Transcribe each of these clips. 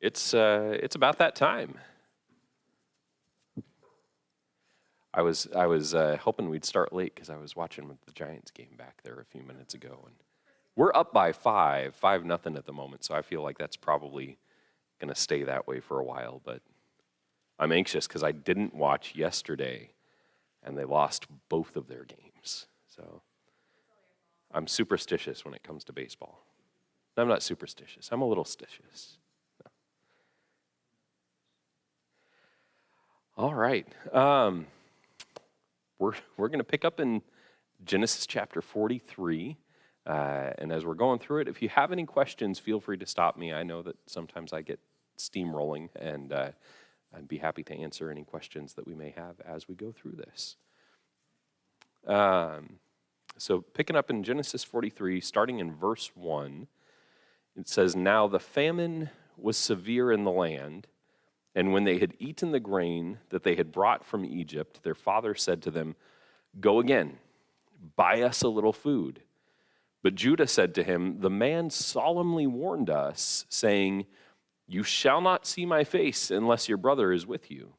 It's about that time. I was hoping we'd start late because I was watching the Giants game back there a few minutes ago, and we're up by 5-0 at the moment. So I feel like that's probably going to stay that way for a while. But I'm anxious because I didn't watch yesterday, and they lost both of their games. So I'm superstitious when it comes to baseball. I'm not superstitious. I'm a little stitious. All right. We're going to pick up in Genesis chapter 43. And as we're going through it, if you have any questions, feel free to stop me. I know that sometimes I get steamrolling, and I'd be happy to answer any questions that we may have as we go through this. So picking up in Genesis 43, starting in verse 1, it says, "Now the famine was severe in the land, and when they had eaten the grain that they had brought from Egypt, their father said to them, 'Go again, buy us a little food.' But Judah said to him, 'The man solemnly warned us, saying, you shall not see my face unless your brother is with you.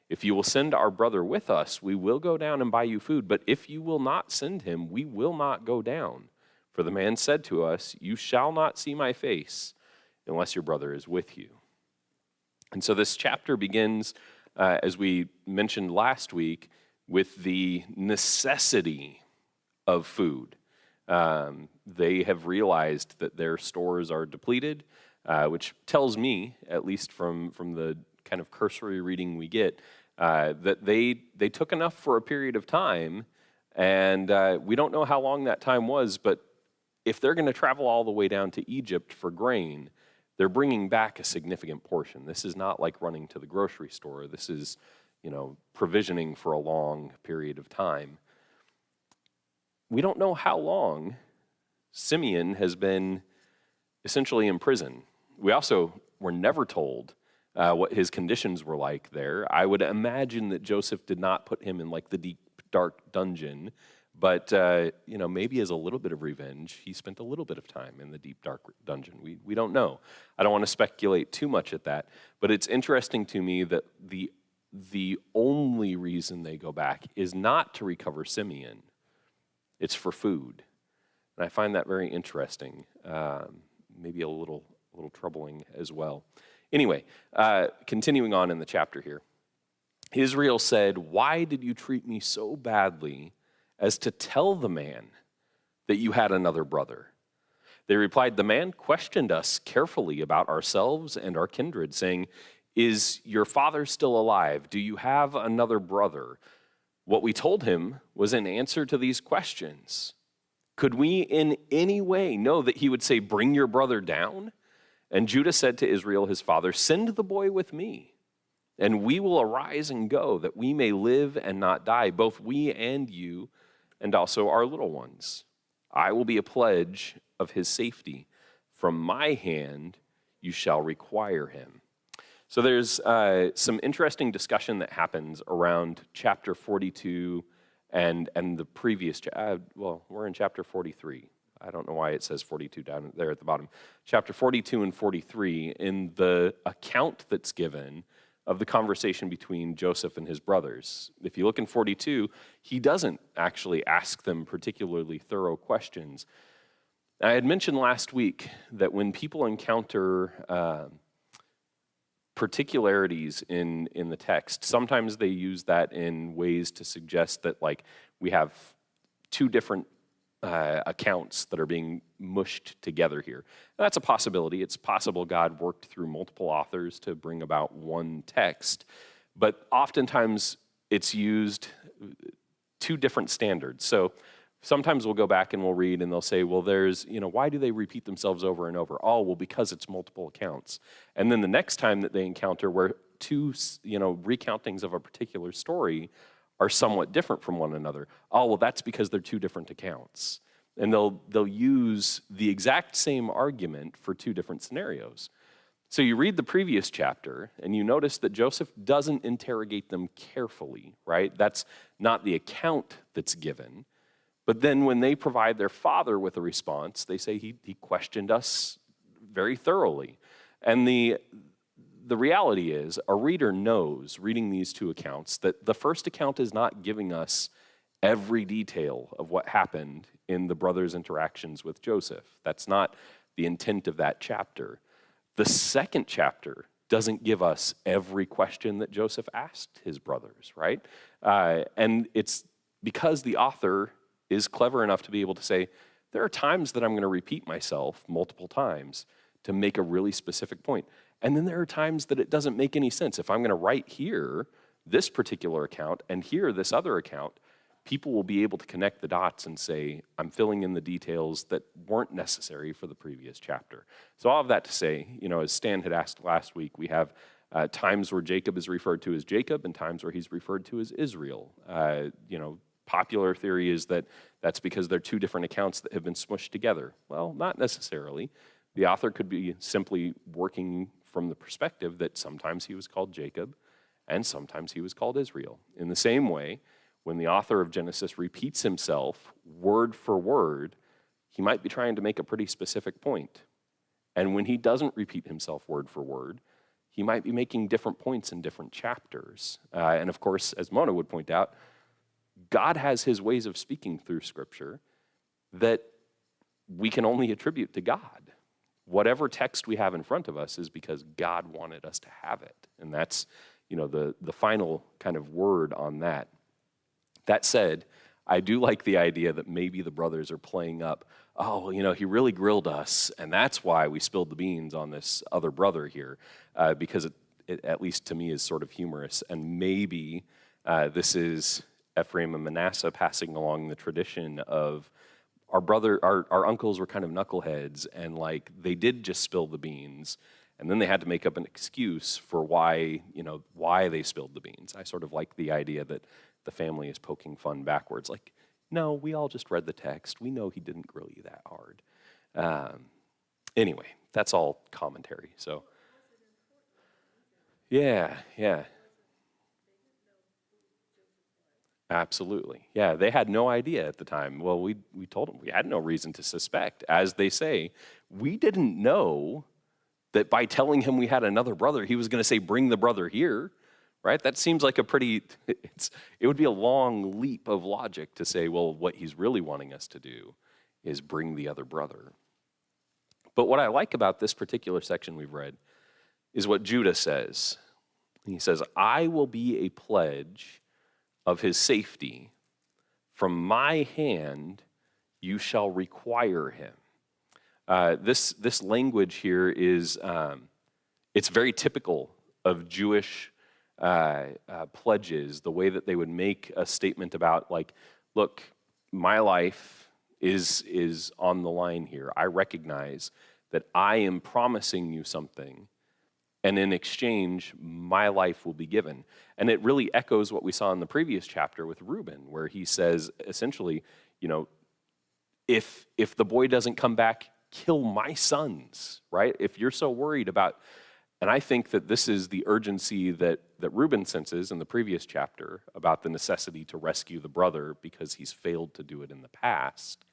If you will send our brother with us, we will go down and buy you food. But if you will not send him, we will not go down. For the man said to us, you shall not see my face unless your brother is with you.'" And so this chapter begins, as we mentioned last week, with the necessity of food. They have realized that their stores are depleted, which tells me, at least from the kind of cursory reading we get, that they took enough for a period of time, and we don't know how long that time was, but if they're going to travel all the way down to Egypt for grain, they're bringing back a significant portion. This is not like running to the grocery store. This is, provisioning for a long period of time. We don't know how long Simeon has been essentially in prison. We also were never told what his conditions were like there. I would imagine that Joseph did not put him in like the deep, dark dungeon, but maybe as a little bit of revenge, he spent a little bit of time in the deep, dark dungeon. We don't know. I don't want to speculate too much at that, but it's interesting to me that the only reason they go back is not to recover Simeon. It's for food. And I find that very interesting, maybe a little troubling as well. Anyway, continuing on in the chapter here. Israel said, "Why did you treat me so badly as to tell the man that you had another brother?" They replied, "The man questioned us carefully about ourselves and our kindred, saying, 'Is your father still alive? Do you have another brother?' What we told him was in answer to these questions. Could we in any way know that he would say, 'Bring your brother down'?" And Judah said to Israel, his father, "Send the boy with me, and we will arise and go, that we may live and not die, both we and you, and also our little ones. I will be a pledge of his safety. From my hand you shall require him." So there's some interesting discussion that happens around chapter 42 and the previous, we're in chapter 43. I don't know why it says 42 down there at the bottom. Chapter 42 and 43, in the account that's given of the conversation between Joseph and his brothers. If you look in 42, he doesn't actually ask them particularly thorough questions. I had mentioned last week that when people encounter particularities in the text, sometimes they use that in ways to suggest that we have two different accounts that are being mushed together here. And that's a possibility. It's possible God worked through multiple authors to bring about one text, but oftentimes it's used two different standards. So sometimes we'll go back and we'll read and they'll say, well, there's, why do they repeat themselves over and over? Oh, well, because it's multiple accounts. And then the next time that they encounter where two, recountings of a particular story are somewhat different from one another. Oh, well, that's because they're two different accounts. And they'll use the exact same argument for two different scenarios. So you read the previous chapter, and you notice that Joseph doesn't interrogate them carefully, right? That's not the account that's given. But then when they provide their father with a response, they say he questioned us very thoroughly. And the the reality is, a reader knows, reading these two accounts, that the first account is not giving us every detail of what happened in the brothers' interactions with Joseph. That's not the intent of that chapter. The second chapter doesn't give us every question that Joseph asked his brothers, right? And it's because the author is clever enough to be able to say, there are times that I'm going to repeat myself multiple times to make a really specific point. And then there are times that it doesn't make any sense. If I'm going to write here this particular account and here this other account, people will be able to connect the dots and say, I'm filling in the details that weren't necessary for the previous chapter. So all of that to say, as Stan had asked last week, we have times where Jacob is referred to as Jacob and times where he's referred to as Israel. Popular theory is that that's because they're two different accounts that have been smushed together. Well, not necessarily. The author could be simply working from the perspective that sometimes he was called Jacob and sometimes he was called Israel. In the same way, when the author of Genesis repeats himself word for word, he might be trying to make a pretty specific point. And when he doesn't repeat himself word for word, he might be making different points in different chapters. And of course, as Mona would point out, God has his ways of speaking through Scripture that we can only attribute to God. Whatever text we have in front of us is because God wanted us to have it. And that's, the final kind of word on that. That said, I do like the idea that maybe the brothers are playing up, he really grilled us, and that's why we spilled the beans on this other brother here, because it, at least to me, is sort of humorous. And maybe this is Ephraim and Manasseh passing along the tradition of our uncles were kind of knuckleheads, and they did just spill the beans, and then they had to make up an excuse for why they spilled the beans. I sort of like the idea that the family is poking fun backwards. No, we all just read the text. We know he didn't grill you that hard. Anyway, that's all commentary. So, yeah. Absolutely. Yeah, they had no idea at the time. Well, we told them we had no reason to suspect. As they say, we didn't know that by telling him we had another brother, he was going to say, bring the brother here, right? That seems like it would be a long leap of logic to say, well, what he's really wanting us to do is bring the other brother. But what I like about this particular section we've read is what Judah says. He says, I will be a pledge of his safety. From my hand you shall require him. This language here is, it's very typical of Jewish pledges, the way that they would make a statement about look, my life is on the line here. I recognize that I am promising you something, and in exchange, my life will be given. And it really echoes what we saw in the previous chapter with Reuben, where he says, essentially, if the boy doesn't come back, kill my sons, right? If you're so worried about, and I think that this is the urgency that Reuben senses in the previous chapter about the necessity to rescue the brother because he's failed to do it in the past.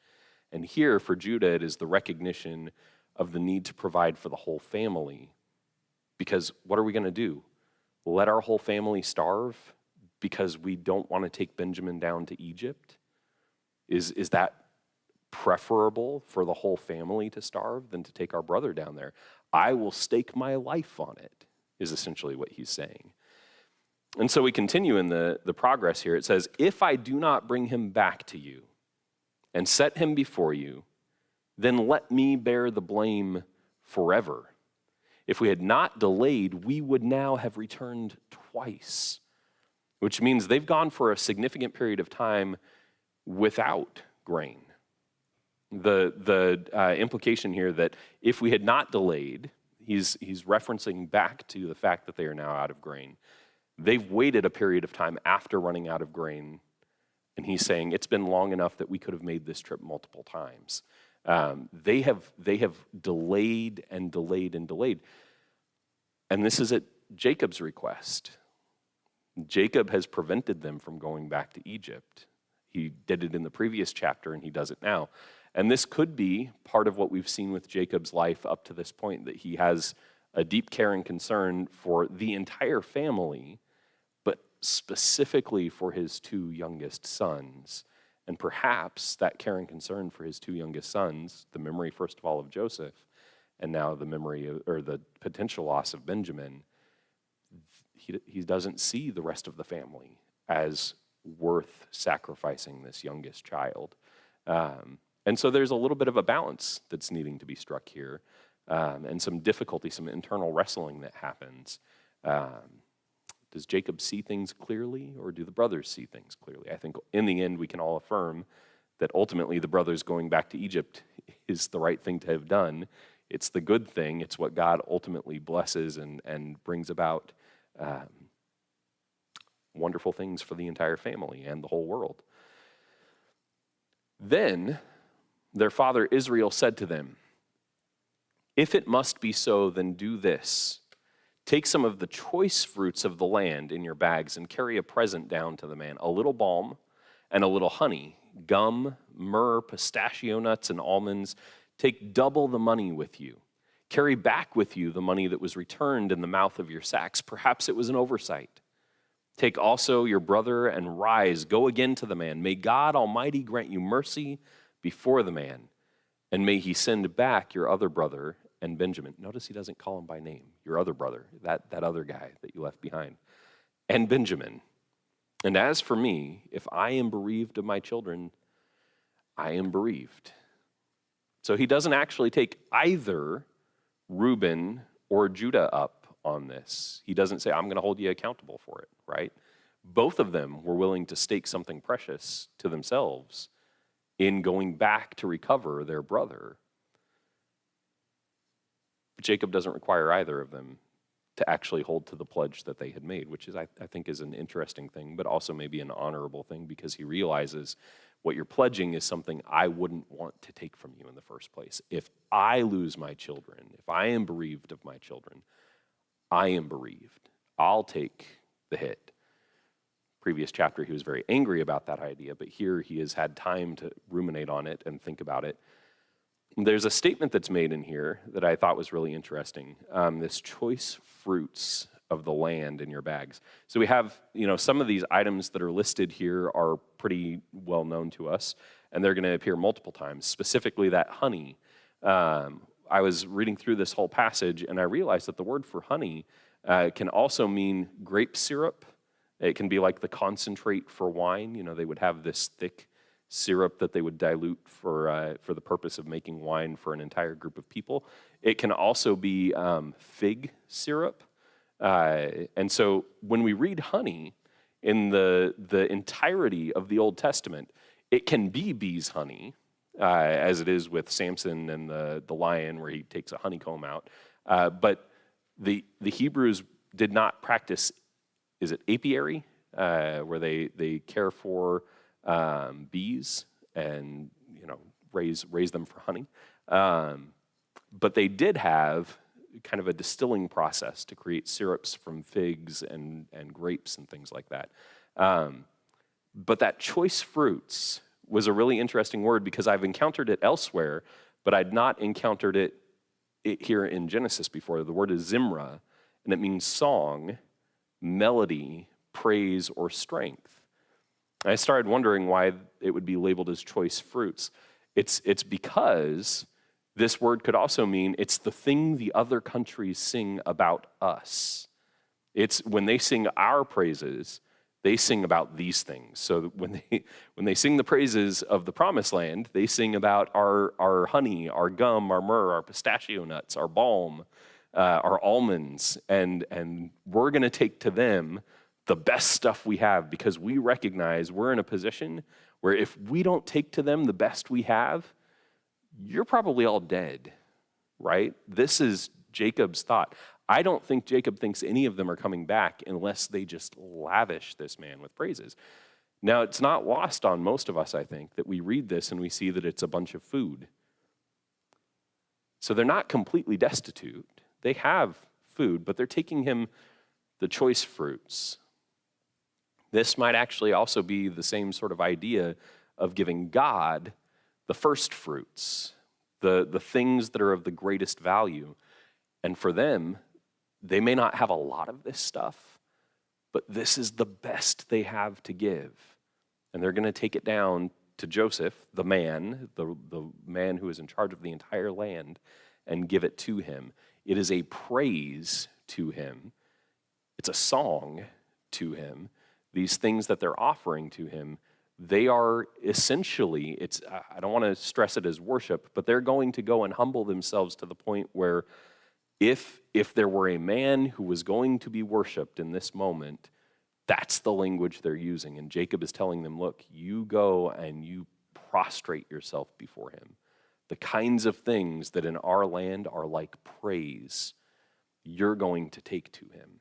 And here for Judah, it is the recognition of the need to provide for the whole family. Because what are we going to do? Let our whole family starve because we don't want to take Benjamin down to Egypt? Is that preferable for the whole family to starve than to take our brother down there? I will stake my life on it, is essentially what he's saying. And so we continue in the progress here. It says, if I do not bring him back to you and set him before you, then let me bear the blame forever. If we had not delayed, we would now have returned twice, which means they've gone for a significant period of time without grain. The implication here that if we had not delayed, he's referencing back to the fact that they are now out of grain. They've waited a period of time after running out of grain, and he's saying it's been long enough that we could have made this trip multiple times. They have delayed and delayed and delayed. And this is at Jacob's request. Jacob has prevented them from going back to Egypt. He did it in the previous chapter, and he does it now. And this could be part of what we've seen with Jacob's life up to this point, that he has a deep care and concern for the entire family, but specifically for his two youngest sons. And perhaps that care and concern for his two youngest sons, the memory, first of all, of Joseph, and now the memory or the potential loss of Benjamin, he doesn't see the rest of the family as worth sacrificing this youngest child. And so there's a little bit of a balance that's needing to be struck here, and some difficulty, some internal wrestling that happens. Does Jacob see things clearly, or do the brothers see things clearly? I think in the end we can all affirm that ultimately the brothers going back to Egypt is the right thing to have done. It's the good thing. It's what God ultimately blesses and brings about wonderful things for the entire family and the whole world. Then their father Israel said to them, "If it must be so, then do this. Take some of the choice fruits of the land in your bags and carry a present down to the man, a little balm and a little honey, gum, myrrh, pistachio nuts, and almonds. Take double the money with you. Carry back with you the money that was returned in the mouth of your sacks. Perhaps it was an oversight. Take also your brother and rise, go again to the man. May God Almighty grant you mercy before the man, and may he send back your other brother and Benjamin." Notice he doesn't call him by name. Your other brother, that other guy that you left behind. "And Benjamin. And as for me, if I am bereaved of my children, I am bereaved." So he doesn't actually take either Reuben or Judah up on this. He doesn't say, "I'm going to hold you accountable for it," right? Both of them were willing to stake something precious to themselves in going back to recover their brother. But Jacob doesn't require either of them to actually hold to the pledge that they had made, which is, I think, is an interesting thing, but also maybe an honorable thing, because he realizes what you're pledging is something I wouldn't want to take from you in the first place. If I lose my children, if I am bereaved of my children, I am bereaved. I'll take the hit. Previous chapter, he was very angry about that idea, but here he has had time to ruminate on it and think about it. There's a statement that's made in here that I thought was really interesting. This choice fruits of the land in your bags. So we have, some of these items that are listed here are pretty well known to us, and they're going to appear multiple times, specifically that honey. I was reading through this whole passage, and I realized that the word for honey can also mean grape syrup. It can be like the concentrate for wine. They would have this thick syrup that they would dilute for the purpose of making wine for an entire group of people. It can also be fig syrup. And so when we read honey in the entirety of the Old Testament, it can be bees' honey, as it is with Samson and the lion where he takes a honeycomb out. But the Hebrews did not practice, is it apiary, where they care for bees and raise them for honey. But they did have kind of a distilling process to create syrups from figs and grapes and things like that. But that choice fruits was a really interesting word, because I've encountered it elsewhere, but I'd not encountered it here in Genesis before. The word is zimra, and it means song, melody, praise, or strength. And I started wondering why it would be labeled as choice fruits. It's because this word could also mean it's the thing the other countries sing about us. It's when they sing our praises, they sing about these things. So when they sing the praises of the promised land, they sing about our honey, our gum, our myrrh, our pistachio nuts, our balm, our almonds, and we're going to take to them the best stuff we have, because we recognize we're in a position where if we don't take to them the best we have, you're probably all dead, right? This is Jacob's thought. I don't think Jacob thinks any of them are coming back unless they just lavish this man with praises. Now, it's not lost on most of us, I think, that we read this and we see that it's a bunch of food. So they're not completely destitute. They have food, but they're taking him the choice fruits. This might actually also be the same sort of idea of giving God the first fruits, the things that are of the greatest value. And for them, they may not have a lot of this stuff, but this is the best they have to give. And they're going to take it down to Joseph, the man who is in charge of the entire land, and give it to him. It is a praise to him. It's a song to him. These things that they're offering to him, they are essentially, I don't want to stress it as worship, but they're going to go and humble themselves to the point where if there were a man who was going to be worshiped in this moment, that's the language they're using. And Jacob is telling them, look, you go and you prostrate yourself before him. The kinds of things that in our land are like praise, you're going to take to him.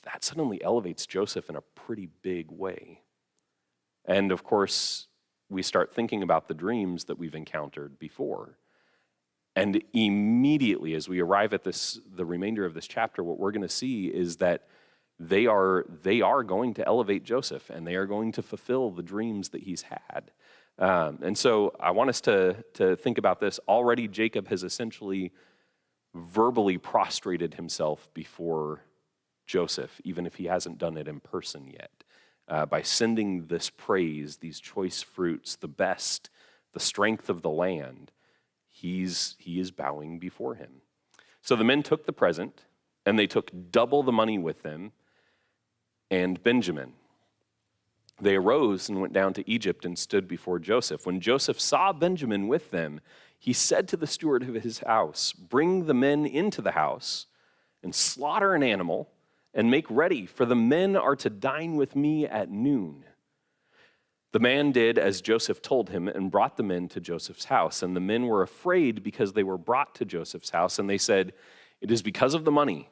That suddenly elevates Joseph in a pretty big way. And of course, we start thinking about the dreams that we've encountered before. And immediately as we arrive at the remainder of this chapter, what we're going to see is that they are going to elevate Joseph, and they are going to fulfill the dreams that he's had. And so I want us to think about this. Already Jacob has essentially verbally prostrated himself before Joseph, even if he hasn't done it in person yet, by sending this praise, these choice fruits, the best, the strength of the land. He is bowing before him. So the men took the present, and they took double the money with them and Benjamin. They arose and went down to Egypt and stood before Joseph. When Joseph saw Benjamin with them, he said to the steward of his house, bring the men into the house and slaughter an animal and make ready, for the men are to dine with me at noon. The man did as Joseph told him and brought the men to Joseph's house. And the men were afraid because they were brought to Joseph's house. And they said, it is because of the money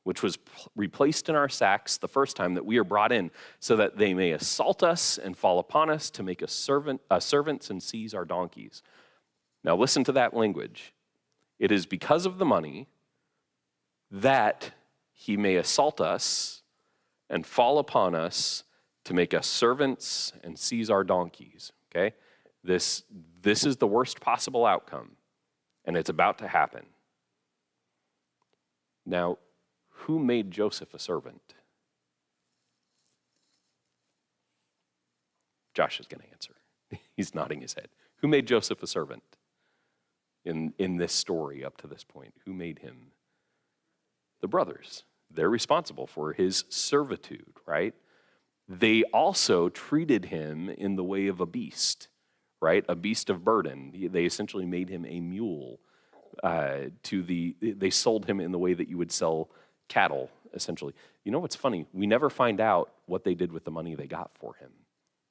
which was replaced in our sacks the first time that we are brought in, so that they may assault us and fall upon us to make us servants and seize our donkeys. Now listen to that language. It is because of the money that he may assault us and fall upon us to make us servants and seize our donkeys. Okay? This is the worst possible outcome, and it's about to happen. Now, who made Joseph a servant? Josh is going to answer. He's nodding his head. Who made Joseph a servant in this story up to this point? Who made him? The brothers. They're responsible for his servitude, right? They also treated him in the way of a beast, right? A beast of burden. They essentially made him a mule. They sold him in the way that you would sell cattle, essentially. You know what's funny? We never find out what they did with the money they got for him,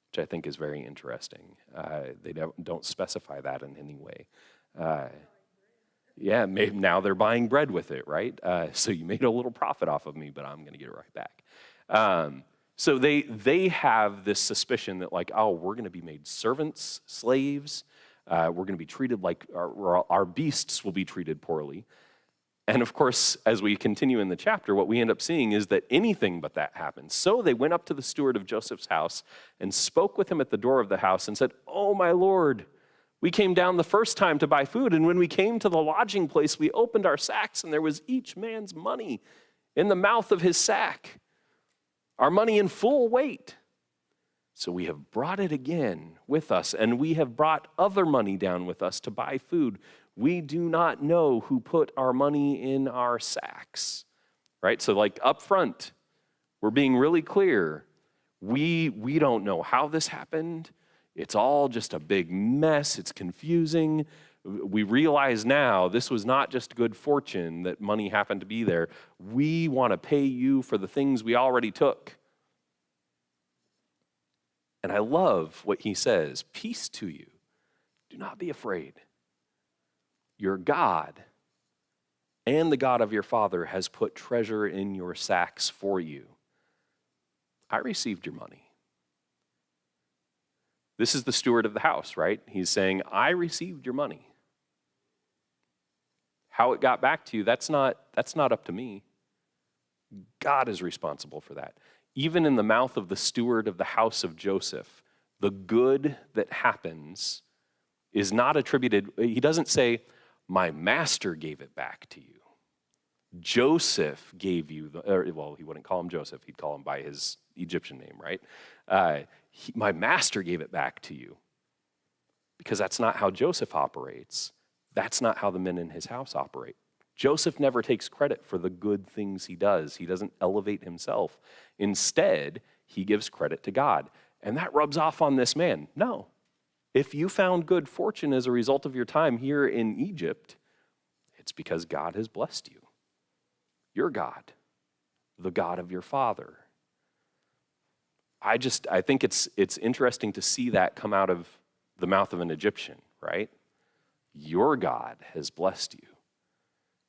which I think is very interesting. They don't specify that in any way. Yeah, maybe now they're buying bread with it, right? So you made a little profit off of me, but I'm going to get it right back. So they have this suspicion that like, oh, we're going to be made servants, slaves. We're going to be treated like our beasts will be treated poorly. And of course, as we continue in the chapter, what we end up seeing is that anything but that happens. So they went up to the steward of Joseph's house and spoke with him at the door of the house and said, "Oh, my lord, we came down the first time to buy food, and when we came to the lodging place, we opened our sacks, and there was each man's money in the mouth of his sack, our money in full weight. So we have brought it again with us, and we have brought other money down with us to buy food. We do not know who put our money in our sacks." Right? So like up front, we're being really clear. We don't know how this happened. It's all just a big mess. It's confusing. We realize now this was not just good fortune that money happened to be there. We want to pay you for the things we already took. And I love what he says, "Peace to you. Do not be afraid. Your God and the God of your father has put treasure in your sacks for you. I received your money." This is the steward of the house, right? He's saying, I received your money. How it got back to you, that's not up to me. God is responsible for that. Even in the mouth of the steward of the house of Joseph, the good that happens is not attributed. He doesn't say, my master gave it back to you. Joseph gave you, well, he wouldn't call him Joseph, he'd call him by his Egyptian name, right? My master gave it back to you. Because that's not how Joseph operates. That's not how the men in his house operate. Joseph never takes credit for the good things he does. He doesn't elevate himself. Instead, he gives credit to God. And that rubs off on this man. No. If you found good fortune as a result of your time here in Egypt, it's because God has blessed you. Your God, the God of your father. I think it's interesting to see that come out of the mouth of an Egyptian, right? Your God has blessed you.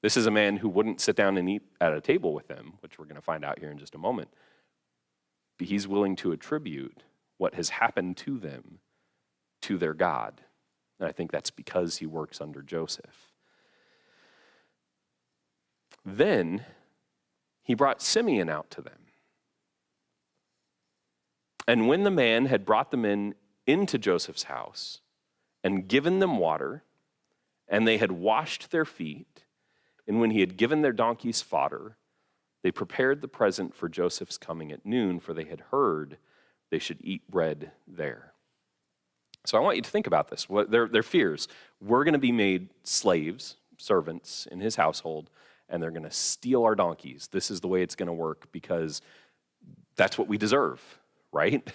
This is a man who wouldn't sit down and eat at a table with them, which we're going to find out here in just a moment. But he's willing to attribute what has happened to them to their God. And I think that's because he works under Joseph. Then he brought Simeon out to them. And when the man had brought them into Joseph's house and given them water, and they had washed their feet, and when he had given their donkeys fodder, they prepared the present for Joseph's coming at noon, for they had heard they should eat bread there. So I want you to think about this. What their fears. We're going to be made slaves, servants in his household, and they're going to steal our donkeys. This is the way it's going to work because that's what we deserve, right?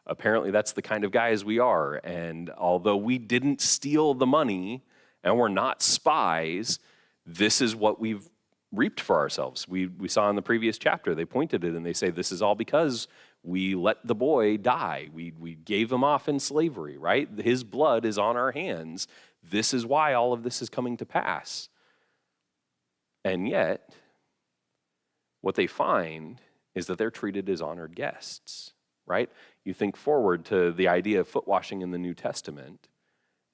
Apparently that's the kind of guys we are. And although we didn't steal the money and we're not spies, this is what we've reaped for ourselves. We saw in the previous chapter, they pointed it and they say, this is all because we let the boy die. We gave him off in slavery, right? His blood is on our hands. This is why all of this is coming to pass. And yet, what they find is that they're treated as honored guests, right? You think forward to the idea of foot washing in the New Testament,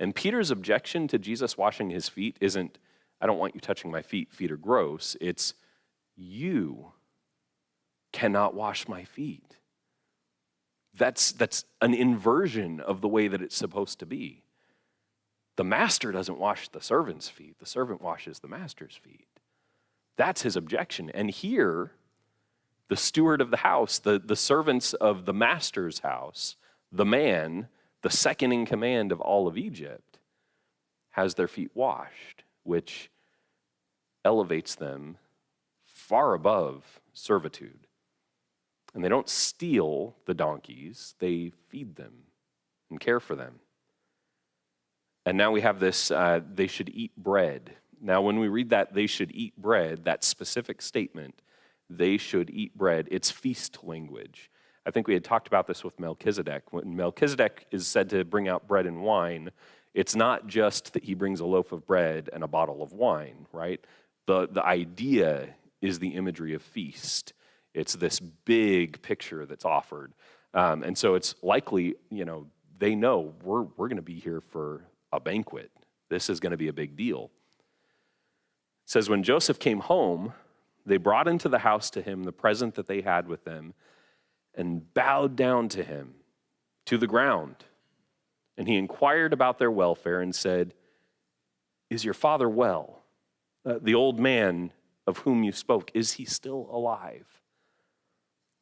and Peter's objection to Jesus washing his feet isn't, I don't want you touching my feet, feet are gross. It's, you cannot wash my feet. That's an inversion of the way that it's supposed to be. The master doesn't wash the servant's feet. The servant washes the master's feet. That's his objection. And here, the steward of the house, the servants of the master's house, the man, the second in command of all of Egypt, has their feet washed, which elevates them far above servitude. And they don't steal the donkeys, they feed them and care for them. And now we have this, they should eat bread. Now when we read that they should eat bread, that specific statement, they should eat bread, it's feast language. I think we had talked about this with Melchizedek. When Melchizedek is said to bring out bread and wine, it's not just that he brings a loaf of bread and a bottle of wine, right? The idea is the imagery of feast. It's this big picture that's offered. And so it's likely, they know we're going to be here for a banquet. This is going to be a big deal. It says, when Joseph came home, they brought into the house to him the present that they had with them and bowed down to him to the ground. And he inquired about their welfare and said, is your father well? The old man of whom you spoke, is he still alive?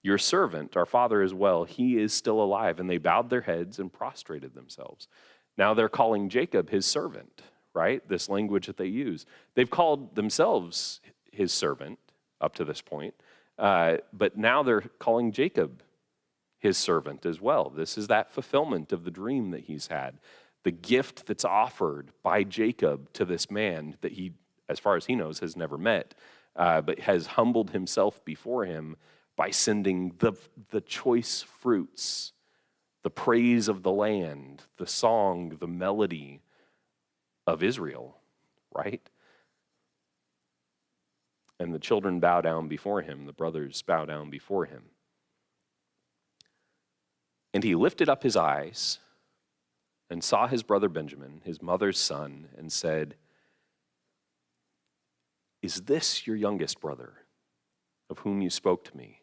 Your servant, our father, is well. He is still alive. And they bowed their heads and prostrated themselves. Now they're calling Jacob his servant, right? This language that they use. They've called themselves his servant up to this point, but now they're calling Jacob his servant as well. This is that fulfillment of the dream that he's had. The gift that's offered by Jacob to this man that he, as far as he knows, has never met, but has humbled himself before him by sending the choice fruits, the praise of the land, the song, the melody of Israel, right? And the children bow down before him, the brothers bow down before him. And he lifted up his eyes and saw his brother Benjamin, his mother's son, and said, is this your youngest brother, of whom you spoke to me?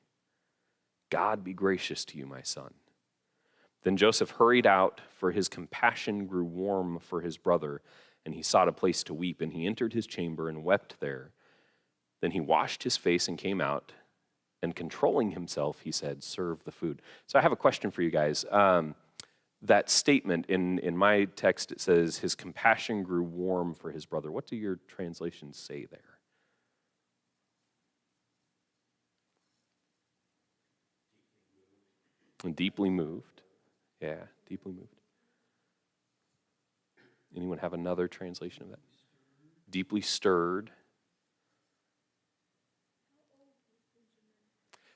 God be gracious to you, my son. Then Joseph hurried out, for his compassion grew warm for his brother, and he sought a place to weep, and he entered his chamber and wept there. Then he washed his face and came out, and controlling himself, he said, serve the food. So I have a question for you guys. That statement, in my text, it says, his compassion grew warm for his brother. What do your translations say there? Deeply moved. Yeah, deeply moved. Anyone have another translation of that? Deeply stirred.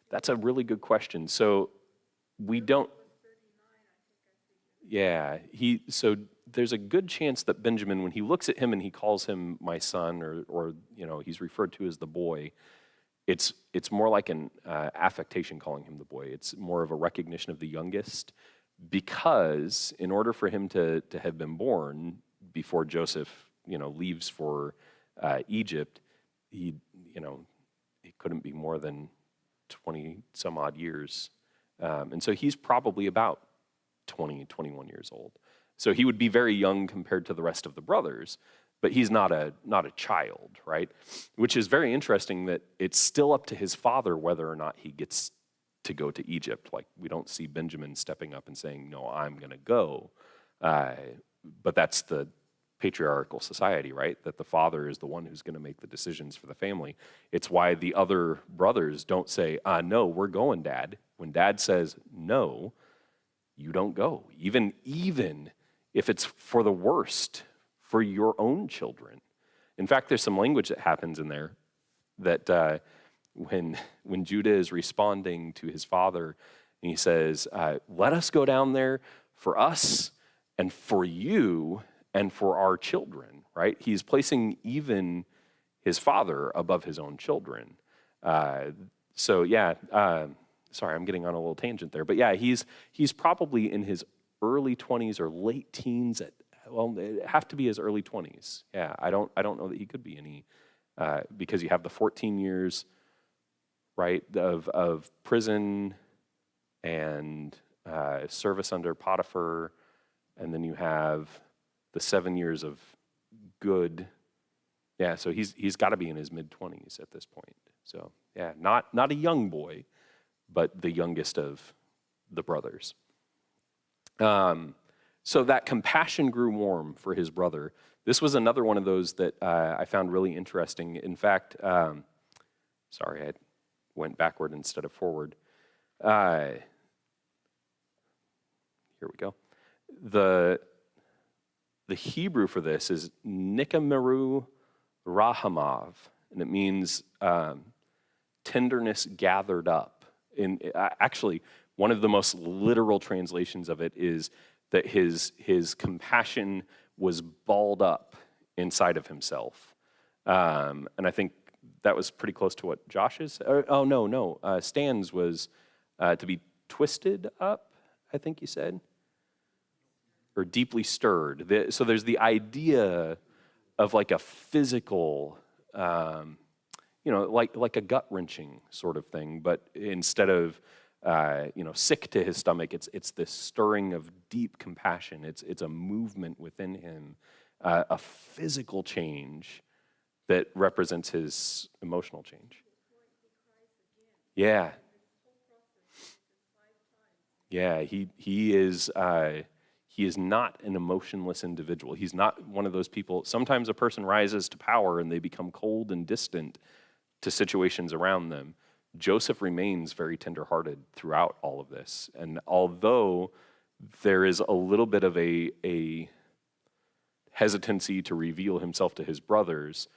That's a really good question. So we don't. Yeah, so there's a good chance that Benjamin, when he looks at him and he calls him my son, or he's referred to as the boy, it's more like an affectation calling him the boy. It's more of a recognition of the youngest, because in order for him to have been born before Joseph, leaves for Egypt, he couldn't be more than 20 some odd years. And so he's probably about 20, 21 years old. So he would be very young compared to the rest of the brothers, but he's not a child, right? Which is very interesting that it's still up to his father whether or not he gets to go to Egypt. Like, we don't see Benjamin stepping up and saying, no, I'm going to go. But that's the patriarchal society, right? That the father is the one who's going to make the decisions for the family. It's why the other brothers don't say, no, we're going, Dad. When Dad says no, you don't go. Even if it's for the worst for your own children. In fact, there's some language that happens in there that when Judah is responding to his father, and he says, let us go down there for us and for you and for our children, right? He's placing even his father above his own children. Sorry, I'm getting on a little tangent there. But yeah, he's probably in his early 20s or late teens it have to be his early 20s. Yeah, I don't know that he could be any, because you have the 14 years, right, of prison and service under Potiphar, and then you have the 7 years of good. Yeah, so he's got to be in his mid-20s at this point. So yeah, not a young boy, but the youngest of the brothers. So that compassion grew warm for his brother. This was another one of those that I found really interesting. In fact, sorry, I went backward instead of forward. Here we go. The Hebrew for this is Nikameru Rahamav, and it means tenderness gathered up. Actually, one of the most literal translations of it is that his compassion was balled up inside of himself. And I think that was pretty close to what Josh's, Stan's was to be twisted up, I think you said, or deeply stirred. So there's the idea of like a physical, like a gut-wrenching sort of thing, but instead of sick to his stomach, it's this stirring of deep compassion. It's a movement within him, a physical change that represents his emotional change. Yeah. Yeah, he is not an emotionless individual. He's not one of those people. Sometimes a person rises to power and they become cold and distant to situations around them. Joseph remains very tenderhearted throughout all of this. And although there is a little bit of a hesitancy to reveal himself to his brothers,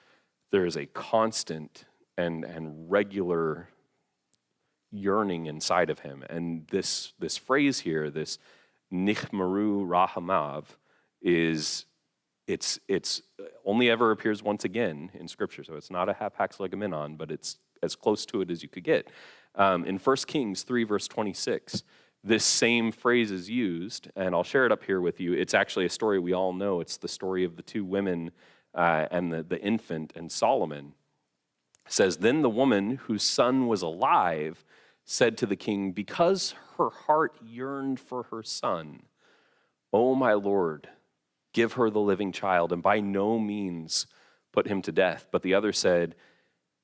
there is a constant and regular yearning inside of him. And this phrase here, this Nichmaru Rahamav, it's only ever appears once again in Scripture. So it's not a hapax legomenon, but it's as close to it as you could get. In 1 Kings 3, verse 26, this same phrase is used, and I'll share it up here with you. It's actually a story we all know. It's the story of the two women and the infant and Solomon. It says, then the woman whose son was alive said to the king, because her heart yearned for her son, O my Lord, give her the living child, and by no means put him to death. But the other said,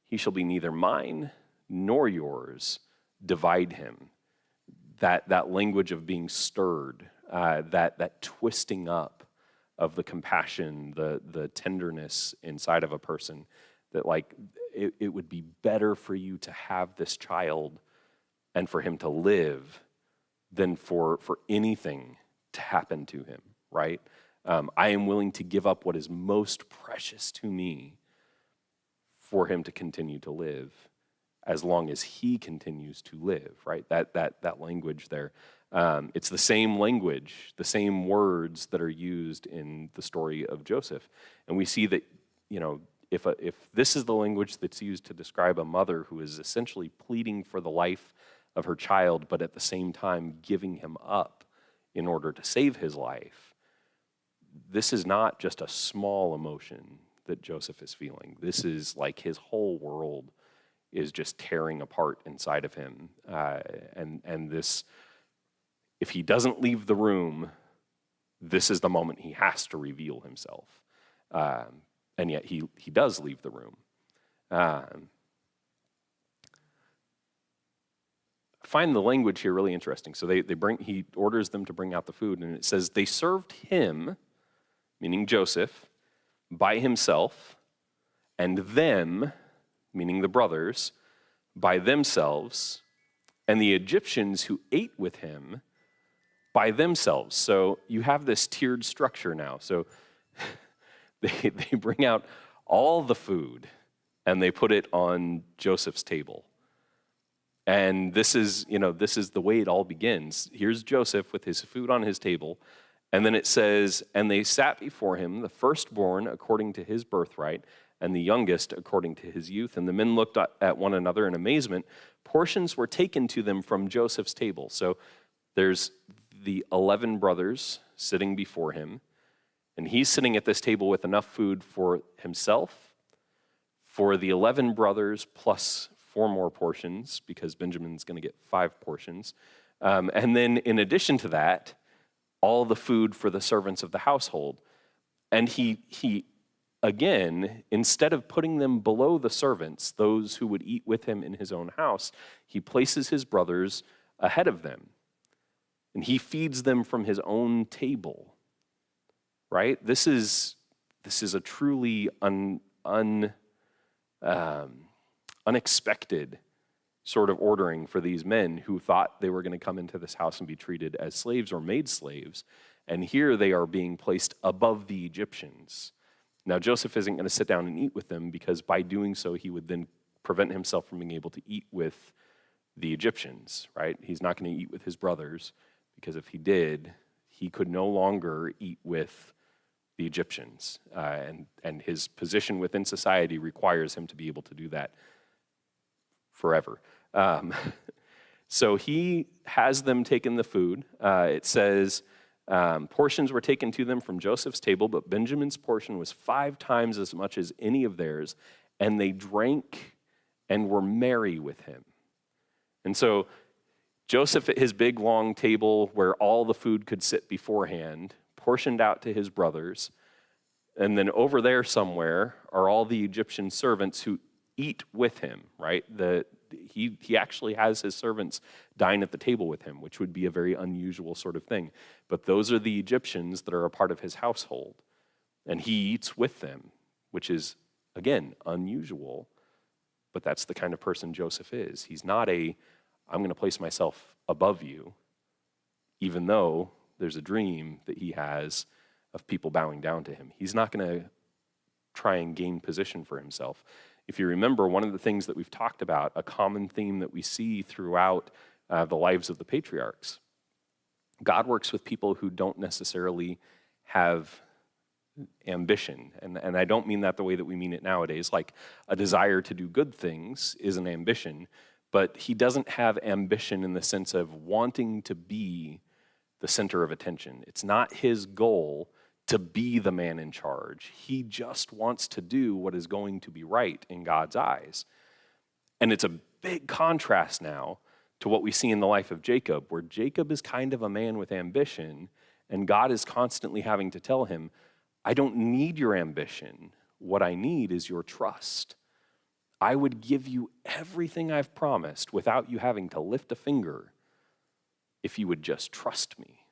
he shall be neither mine nor yours. Divide him. That language of being stirred, that twisting up of the compassion, the tenderness inside of a person, that like it would be better for you to have this child and for him to live than for anything to happen to him, right? I am willing to give up what is most precious to me for him to continue to live as long as he continues to live, right? That language there. It's the same language, the same words that are used in the story of Joseph. And we see that, if this is the language that's used to describe a mother who is essentially pleading for the life of her child, but at the same time giving him up in order to save his life, this is not just a small emotion that Joseph is feeling. This is like his whole world is just tearing apart inside of him. And this, if he doesn't leave the room, this is the moment he has to reveal himself. And yet he does leave the room. I find the language here really interesting. So he orders them to bring out the food, and it says, they served him, meaning Joseph, by himself, and them, meaning the brothers, by themselves, and the Egyptians who ate with him by themselves. So you have this tiered structure now. So they bring out all the food and they put it on Joseph's table. And this is the way it all begins. Here's Joseph with his food on his table. And then it says, and they sat before him, the firstborn according to his birthright, and the youngest according to his youth. And the men looked at one another in amazement. Portions were taken to them from Joseph's table. So there's the 11 brothers sitting before him, and he's sitting at this table with enough food for himself, for the 11 brothers, plus 4 more portions, because Benjamin's going to get 5 portions. And then in addition to that, all the food for the servants of the household. And he again, instead of putting them below the servants, those who would eat with him in his own house, he places his brothers ahead of them. And he feeds them from his own table, right? This is a truly unexpected sort of ordering for these men who thought they were going to come into this house and be treated as slaves or made slaves. And here they are being placed above the Egyptians. Now, Joseph isn't going to sit down and eat with them, because by doing so, he would then prevent himself from being able to eat with the Egyptians, right? He's not going to eat with his brothers, because if he did, he could no longer eat with the Egyptians. And his position within society requires him to be able to do that forever. So he has them taken the food. It says, portions were taken to them from Joseph's table, but Benjamin's portion was 5 times as much as any of theirs, and they drank and were merry with him. And so Joseph at his big long table where all the food could sit beforehand, portioned out to his brothers, and then over there somewhere are all the Egyptian servants who eat with him, right? He actually has his servants dine at the table with him, which would be a very unusual sort of thing. But those are the Egyptians that are a part of his household. And he eats with them, which is, again, unusual. But that's the kind of person Joseph is. He's not I'm going to place myself above you, even though there's a dream that he has of people bowing down to him. He's not going to try and gain position for himself. If you remember, one of the things that we've talked about, a common theme that we see throughout the lives of the patriarchs, God works with people who don't necessarily have ambition. And I don't mean that the way that we mean it nowadays, like a desire to do good things is an ambition, but he doesn't have ambition in the sense of wanting to be the center of attention. It's not his goal to be the man in charge. He just wants to do what is going to be right in God's eyes. And it's a big contrast now to what we see in the life of Jacob, where Jacob is kind of a man with ambition, and God is constantly having to tell him, I don't need your ambition. What I need is your trust. I would give you everything I've promised without you having to lift a finger if you would just trust me.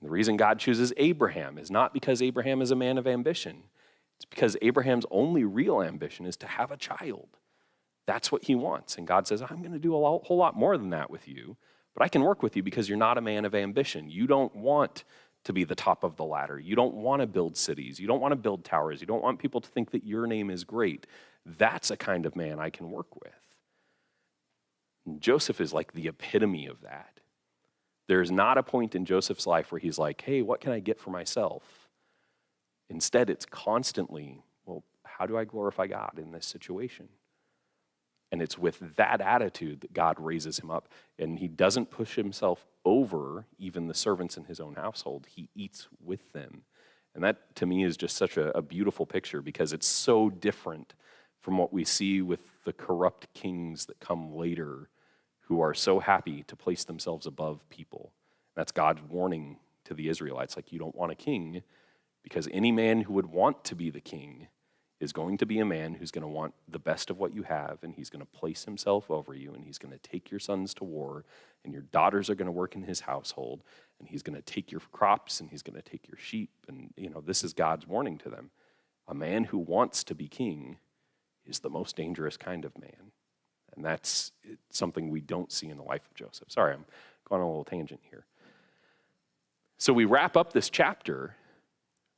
And the reason God chooses Abraham is not because Abraham is a man of ambition. It's because Abraham's only real ambition is to have a child. That's what he wants. And God says, I'm going to do a whole lot more than that with you, but I can work with you because you're not a man of ambition. You don't want to be the top of the ladder. You don't want to build cities. You don't want to build towers. You don't want people to think that your name is great. That's a kind of man I can work with. And Joseph is like the epitome of that. There's not a point in Joseph's life where he's like, hey, what can I get for myself? Instead, it's constantly, well, how do I glorify God in this situation? And it's with that attitude that God raises him up. And he doesn't push himself over even the servants in his own household. He eats with them. And that, to me, is just such a beautiful picture because it's so different from what we see with the corrupt kings that come later who are so happy to place themselves above people. That's God's warning to the Israelites. Like, you don't want a king because any man who would want to be the king is going to be a man who's going to want the best of what you have, and he's going to place himself over you, and he's going to take your sons to war, and your daughters are going to work in his household, and he's going to take your crops, and he's going to take your sheep. And, this is God's warning to them. A man who wants to be king is the most dangerous kind of man. And that's something we don't see in the life of Joseph. Sorry, I'm going on a little tangent here. So we wrap up this chapter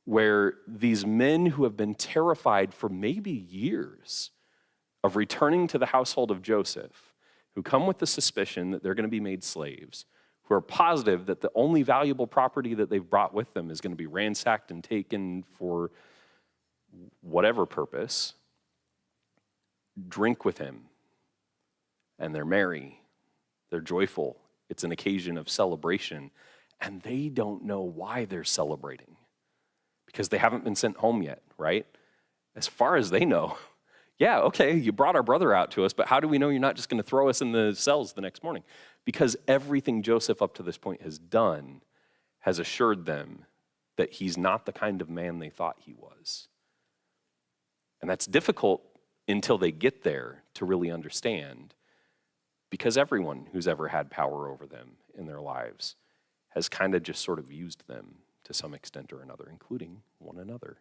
where these men who have been terrified for maybe years of returning to the household of Joseph, who come with the suspicion that they're going to be made slaves, who are positive that the only valuable property that they've brought with them is going to be ransacked and taken for whatever purpose, drink with him. And they're merry, they're joyful. It's an occasion of celebration, and they don't know why they're celebrating because they haven't been sent home yet, right? As far as they know, yeah, okay, you brought our brother out to us, but how do we know you're not just going to throw us in the cells the next morning? Because everything Joseph up to this point has done has assured them that he's not the kind of man they thought he was. And that's difficult until they get there to really understand, because everyone who's ever had power over them in their lives has kind of just sort of used them to some extent or another, including one another.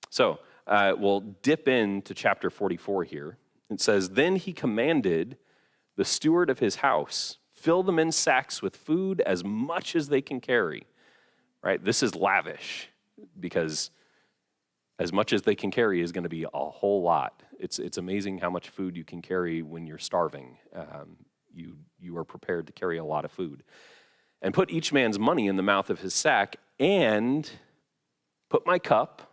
So we'll dip into chapter 44 here. It says, then he commanded the steward of his house, fill the men's sacks with food as much as they can carry. Right? This is lavish because as much as they can carry is going to be a whole lot. It's amazing how much food you can carry when you're starving. You are prepared to carry a lot of food. And put each man's money in the mouth of his sack, and put my cup,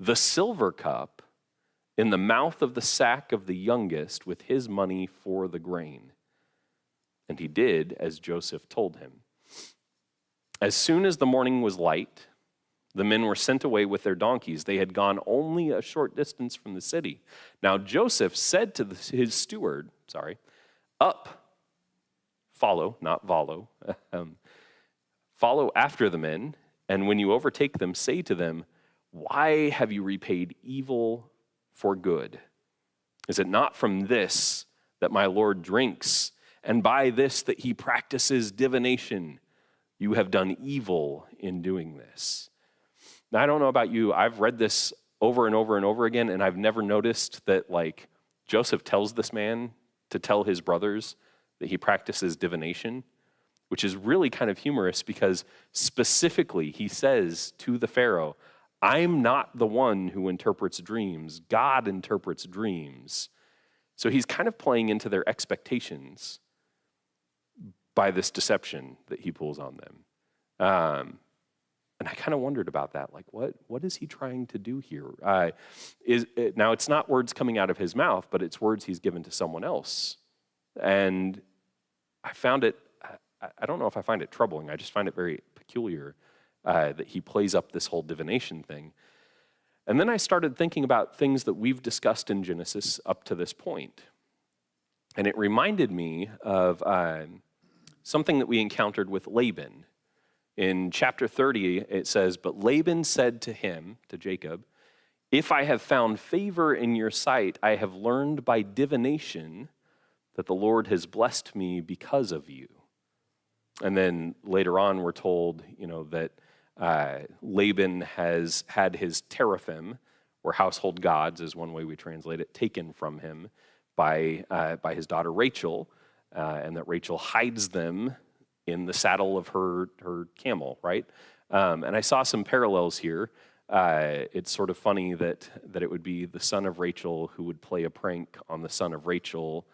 the silver cup, in the mouth of the sack of the youngest with his money for the grain. And he did as Joseph told him. As soon as the morning was light, the men were sent away with their donkeys. They had gone only a short distance from the city. Now Joseph said to his steward, up, follow, not follow, follow after the men, and when you overtake them, say to them, why have you repaid evil for good? Is it not from this that my Lord drinks, and by this that he practices divination? You have done evil in doing this. Now, I don't know about you. I've read this over and over and over again, and I've never noticed that, Joseph tells this man to tell his brothers that he practices divination, which is really kind of humorous because specifically he says to the Pharaoh, I'm not the one who interprets dreams. God interprets dreams. So he's kind of playing into their expectations by this deception that he pulls on them. And I kind of wondered about that. What is he trying to do here? Now, it's not words coming out of his mouth, but it's words he's given to someone else. And I found it, I don't know if I find it troubling. I just find it very peculiar that he plays up this whole divination thing. And then I started thinking about things that we've discussed in Genesis up to this point. And it reminded me of something that we encountered with Laban. In chapter 30, it says, but Laban said to him, to Jacob, If I have found favor in your sight, I have learned by divination that the Lord has blessed me because of you. And then later on, we're told, that Laban has had his teraphim, or household gods is one way we translate it, taken from him by his daughter Rachel, and that Rachel hides them in the saddle of her camel, right? And I saw some parallels here. It's sort of funny that it would be the son of Rachel who would play a prank on the son of Rachel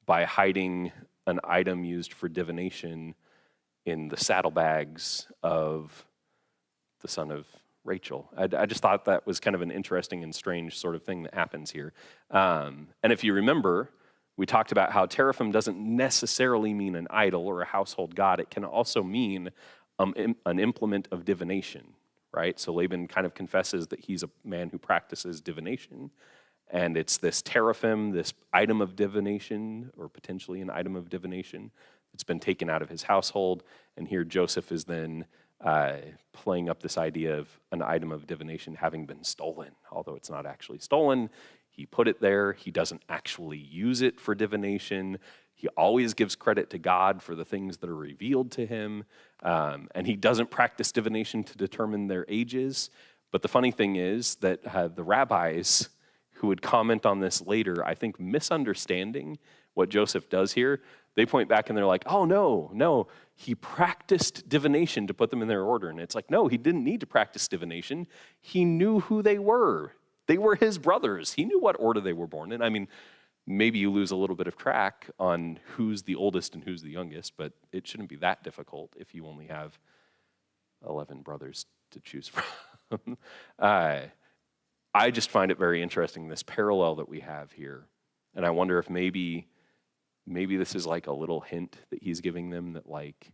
by hiding an item used for divination in the saddlebags of the son of Rachel. I just thought that was kind of an interesting and strange sort of thing that happens here. And if you remember, we talked about how teraphim doesn't necessarily mean an idol or a household god. It can also mean an implement of divination, right? So Laban kind of confesses that he's a man who practices divination, and it's this teraphim, this item of divination, or potentially an item of divination, that's been taken out of his household. And here Joseph is then playing up this idea of an item of divination having been stolen, although it's not actually stolen. He put it there. He doesn't actually use it for divination. He always gives credit to God for the things that are revealed to him. And he doesn't practice divination to determine their ages. But the funny thing is that the rabbis who would comment on this later, I think misunderstanding what Joseph does here, they point back and they're like, oh, no, he practiced divination to put them in their order. And it's like, no, he didn't need to practice divination. He knew who they were. They were his brothers. He knew what order they were born in. I mean, maybe you lose a little bit of track on who's the oldest and who's the youngest, but it shouldn't be that difficult if you only have 11 brothers to choose from. I just find it very interesting, this parallel that we have here. And I wonder if maybe this is like a little hint that he's giving them that, like,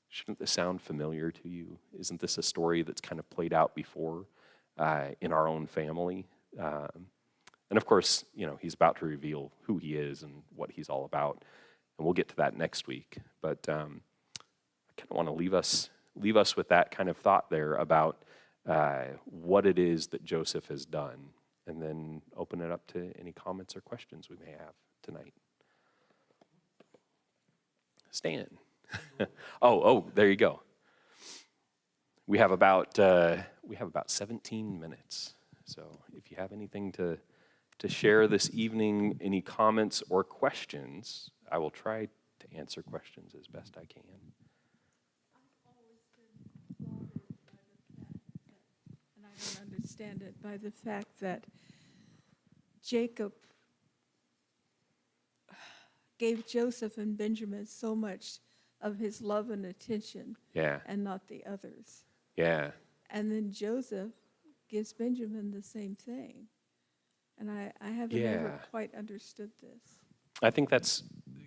shouldn't this sound familiar to you? Isn't this a story that's kind of played out before in our own family? And of course, he's about to reveal who he is and what he's all about. And we'll get to that next week. But I kind of want to leave us with that kind of thought there about what it is that Joseph has done, and then open it up to any comments or questions we may have tonight. Stan. Oh, there you go. We have about 17 minutes. So if you have anything to share this evening, any comments or questions, I will try to answer questions as best I can. And I don't understand it, by the fact that Jacob gave Joseph and Benjamin so much of his love and attention, and not the others. Yeah. And then Joseph gives Benjamin the same thing. And I haven't ever quite understood this. I think that's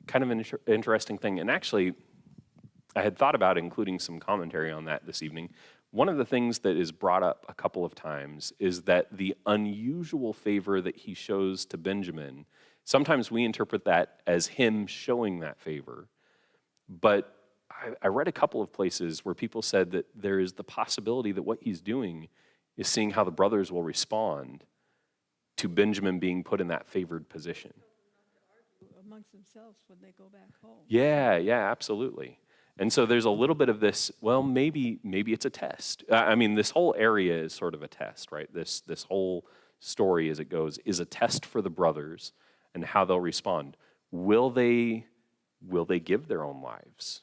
kind of an interesting thing. And actually, I had thought about including some commentary on that this evening. One of the things that is brought up a couple of times is that the unusual favor that he shows to Benjamin, sometimes we interpret that as him showing that favor. But I read a couple of places where people said that there is the possibility that what he's doing is seeing how the brothers will respond to Benjamin being put in that favored position. Amongst themselves when they go back home. Yeah, absolutely. And so there's a little bit of this, well, maybe it's a test. I mean, this whole area is sort of a test, right? This whole story as it goes is a test for the brothers and how they'll respond. Will they give their own lives?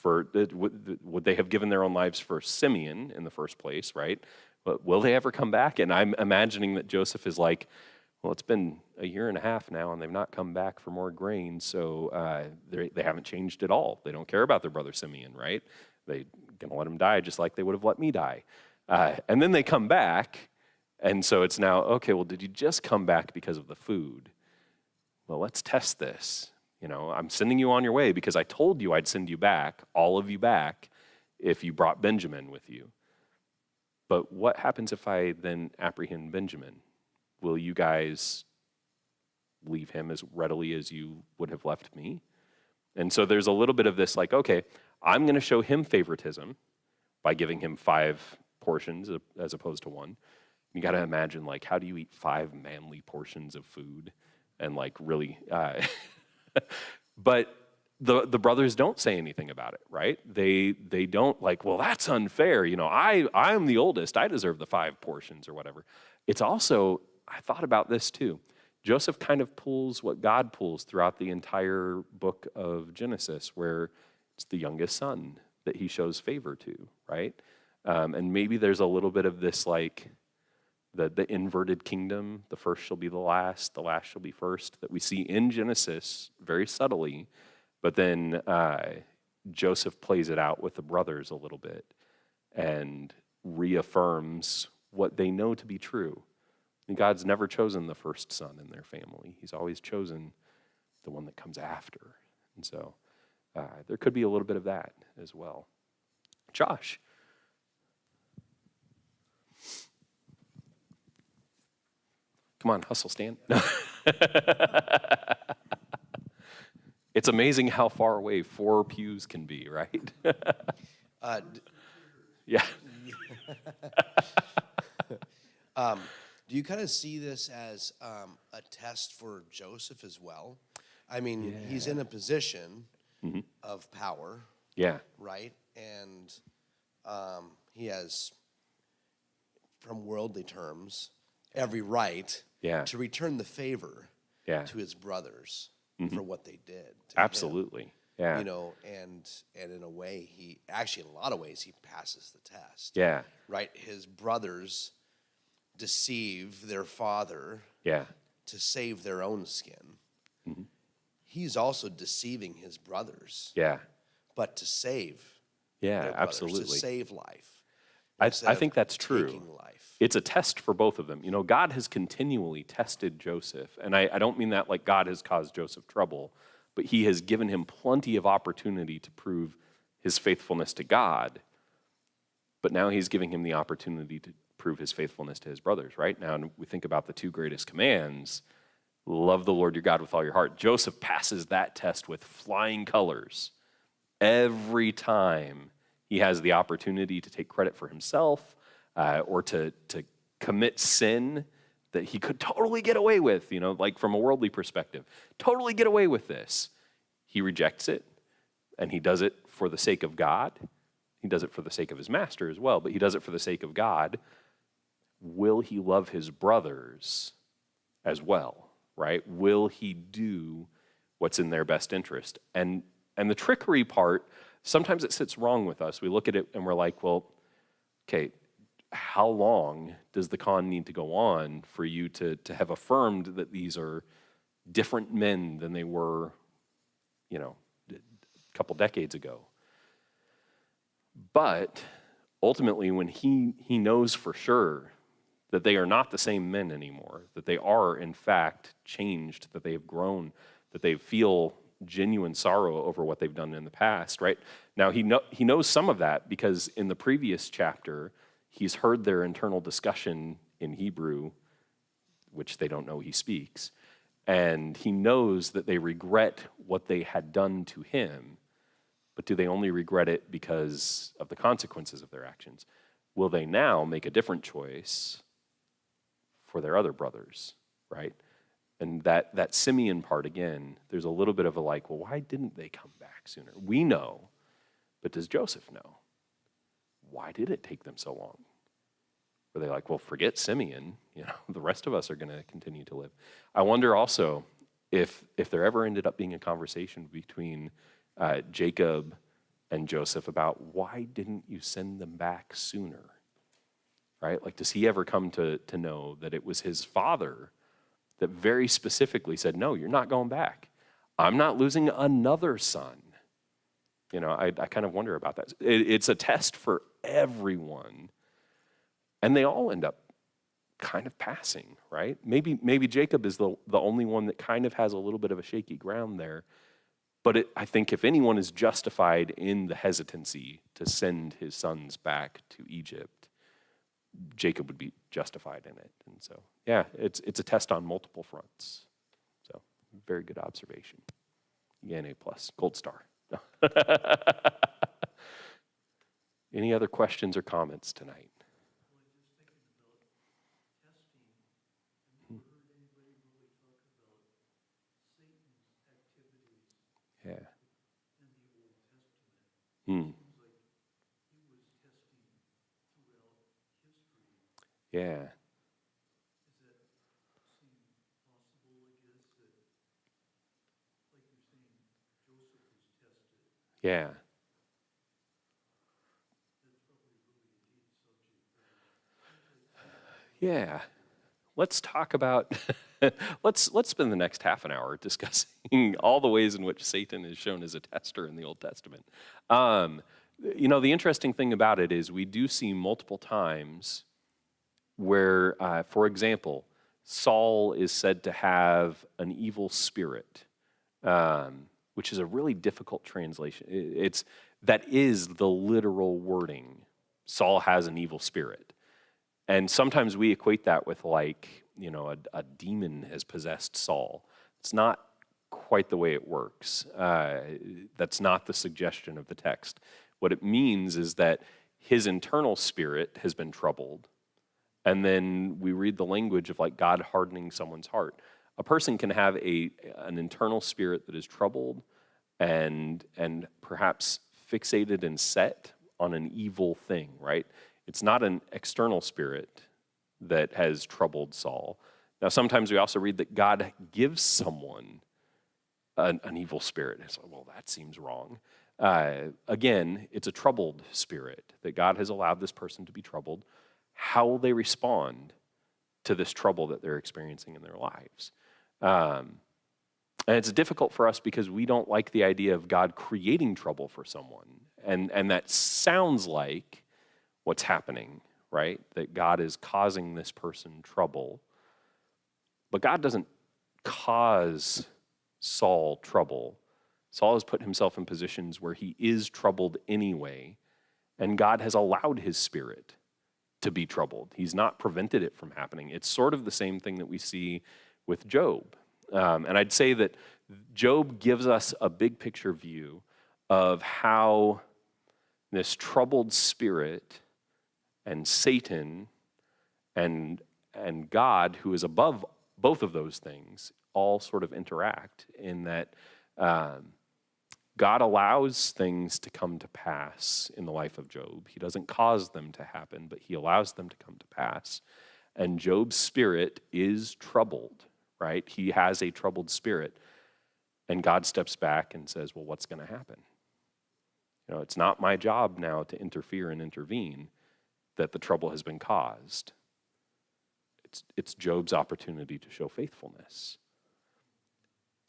Would they have given their own lives for Simeon in the first place, right? But will they ever come back? And I'm imagining that Joseph is like, well, it's been a year and a half now, and they've not come back for more grain, so they haven't changed at all. They don't care about their brother Simeon, right? They're going to let him die just like they would have let me die. And then they come back, and so it's now, okay, well, did you just come back because of the food? Well, let's test this. I'm sending you on your way because I told you I'd send you back, all of you back, if you brought Benjamin with you. But what happens if I then apprehend Benjamin? Will you guys leave him as readily as you would have left me? And so there's a little bit of this like, okay, I'm going to show him favoritism by giving him 5 portions as opposed to 1. You got to imagine, like, how do you eat 5 manly portions of food and, like, really, but the brothers don't say anything about it, right? They don't like, well, that's unfair. I'm the oldest. I deserve the 5 portions or whatever. It's also, I thought about this too. Joseph kind of pulls what God pulls throughout the entire book of Genesis, where it's the youngest son that he shows favor to, right? And maybe there's a little bit of this, like, the inverted kingdom, the first shall be the last shall be first, that we see in Genesis very subtly, but then Joseph plays it out with the brothers a little bit and reaffirms what they know to be true. And God's never chosen the first son in their family. He's always chosen the one that comes after. And so there could be a little bit of that as well. Josh. Come on, hustle, stand. It's amazing how far away 4 pews can be, right? Yeah. Do you kind of see this as a test for Joseph as well? I mean, he's in a position of power, right? And he has, from worldly terms, every right to return the favor to his brothers for what they did to Absolutely. him. Yeah. And in a way, in a lot of ways, he passes the test. Yeah. Right? His brothers deceive their father to save their own skin. Mm-hmm. He's also deceiving his brothers. Yeah. But to save their brothers, absolutely. to save life. I think that's true. Taking life. It's a test for both of them. God has continually tested Joseph, and I don't mean that like God has caused Joseph trouble, but he has given him plenty of opportunity to prove his faithfulness to God. But now he's giving him the opportunity to prove his faithfulness to his brothers, right? Now, and we think about the 2 greatest commands, love the Lord your God with all your heart. Joseph passes that test with flying colors. Every time he has the opportunity to take credit for himself or to commit sin that he could totally get away with, like from a worldly perspective, totally get away with this. He rejects it, and he does it for the sake of God. He does it for the sake of his master as well, but he does it for the sake of God. Will he love his brothers as well, right? Will he do what's in their best interest? And the trickery part, sometimes it sits wrong with us. We look at it and we're like, well, okay, how long does the con need to go on for you to have affirmed that these are different men than they were, a couple decades ago? But ultimately, when he knows for sure that they are not the same men anymore, that they are, in fact, changed, that they have grown, that they feel genuine sorrow over what they've done in the past, right? Now, he knows some of that because in the previous chapter, he's heard their internal discussion in Hebrew, which they don't know he speaks, and he knows that they regret what they had done to him, but do they only regret it because of the consequences of their actions? Will they now make a different choice for their other brothers, right? And that Simeon part, again, there's a little bit of a like, well, why didn't they come back sooner? We know, but does Joseph know? Why did it take them so long? Were they like, well, forget Simeon, the rest of us are going to continue to live. I wonder also if there ever ended up being a conversation between Jacob and Joseph about why didn't you send them back sooner, right? Like, does he ever come to know that it was his father that very specifically said, no, you're not going back. I'm not losing another son. I kind of wonder about that. It's a test for everyone. And they all end up kind of passing, right? Maybe Jacob is the only one that kind of has a little bit of a shaky ground there. But I think if anyone is justified in the hesitancy to send his sons back to Egypt, Jacob would be justified in it. And so, yeah, it's a test on multiple fronts. So, very good observation. Again, A+, gold star. Any other questions or comments tonight? Hmm. Yeah. Yeah. Yeah. Let's talk about let's spend the next half an hour discussing all the ways in which Satan is shown as a tester in the Old Testament. Um, the interesting thing about it is we do see multiple times where, for example, Saul is said to have an evil spirit, which is a really difficult translation. That is the literal wording. Saul has an evil spirit. And sometimes we equate that with a demon has possessed Saul. It's not quite the way it works. That's not the suggestion of the text. What it means is that his internal spirit has been troubled. And then we read the language of God hardening someone's heart. A person can have an internal spirit that is troubled and perhaps fixated and set on an evil thing, right? It's not an external spirit that has troubled Saul. Now, sometimes we also read that God gives someone an evil spirit. It's like, well, that seems wrong. Again, it's a troubled spirit that God has allowed this person to be troubled. How will they respond to this trouble that they're experiencing in their lives? And it's difficult for us because we don't like the idea of God creating trouble for someone. And that sounds like what's happening, right? That God is causing this person trouble. But God doesn't cause Saul trouble. Saul has put himself in positions where he is troubled anyway, and God has allowed his spirit to be troubled. He's not prevented it from happening. It's sort of the same thing that we see with Job. And I'd say that Job gives us a big picture view of how this troubled spirit and Satan and God, who is above both of those things, all sort of interact in that God allows things to come to pass in the life of Job. He doesn't cause them to happen, but he allows them to come to pass. And Job's spirit is troubled, right? He has a troubled spirit. And God steps back and says, well, what's going to happen? It's not my job now to interfere and intervene that the trouble has been caused. It's Job's opportunity to show faithfulness.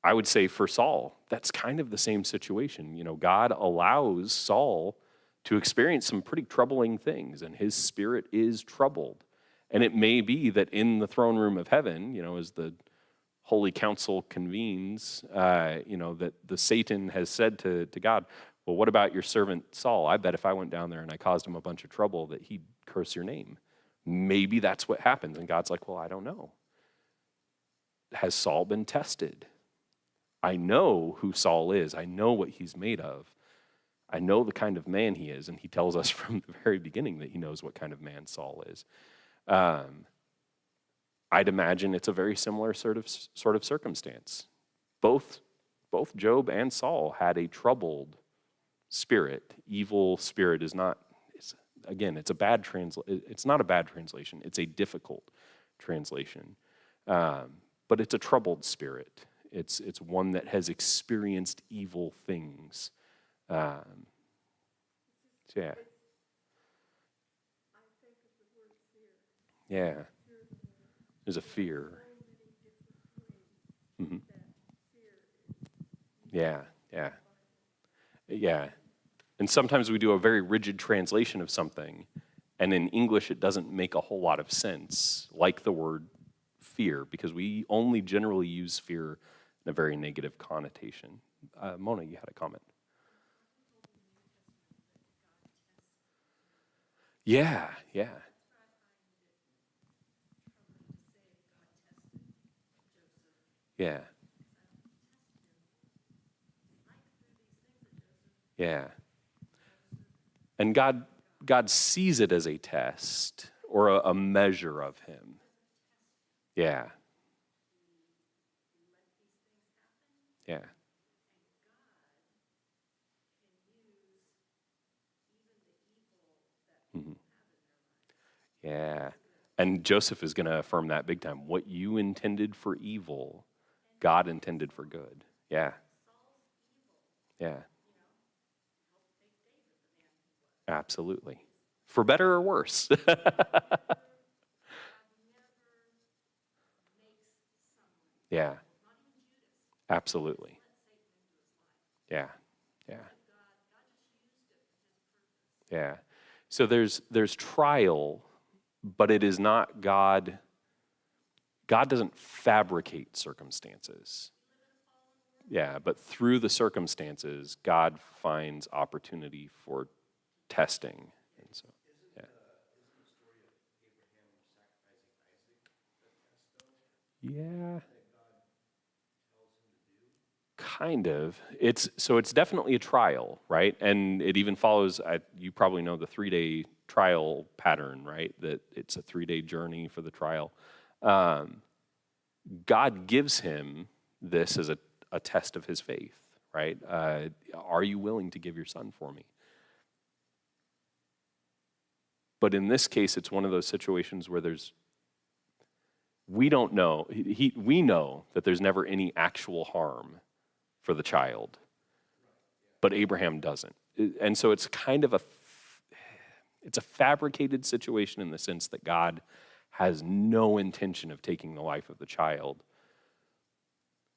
I would say for Saul, that's kind of the same situation. God allows Saul to experience some pretty troubling things, and his spirit is troubled. And it may be that in the throne room of heaven, as the Holy Council convenes, that the Satan has said to God, well, what about your servant Saul? I bet if I went down there and I caused him a bunch of trouble that he'd curse your name. Maybe that's what happens. And God's like, well, I don't know. Has Saul been tested? I know who Saul is. I know what he's made of. I know the kind of man he is. And he tells us from the very beginning that he knows what kind of man Saul is. I'd imagine it's a very similar sort of circumstance. Both Job and Saul had a troubled spirit. Evil spirit is not. It's a bad It's not a bad translation. It's a difficult translation, but it's a troubled spirit. It's one that has experienced evil things. Yeah. Yeah. There's a fear. Mm-hmm. Yeah, yeah. Yeah. And sometimes we do a very rigid translation of something, and in English it doesn't make a whole lot of sense, like the word fear, because we only generally use fear in a very negative connotation. Mona, you had a comment. Yeah, yeah. Yeah. Yeah. And God sees it as a test or a measure of him. Yeah. Yeah. Yeah. And Joseph is going to affirm that big time. What you intended for evil, God intended for good. Yeah. Yeah. Absolutely. For better or worse. Yeah. Absolutely. Yeah. Yeah. Yeah. So there's trial, but it is not God. God doesn't fabricate circumstances. Yeah, but through the circumstances, God finds opportunity for testing. And so, yeah. Yeah. Kind of. It's definitely a trial, right? And it even follows. You probably know the 3-day trial pattern, right? That it's a 3-day journey for the trial. Um, God gives him this as a test of his faith, right? Are you willing to give your son for me? But in this case, it's one of those situations where we don't know. We know that there's never any actual harm for the child, but Abraham doesn't. And so it's kind of it's a fabricated situation in the sense that God has no intention of taking the life of the child.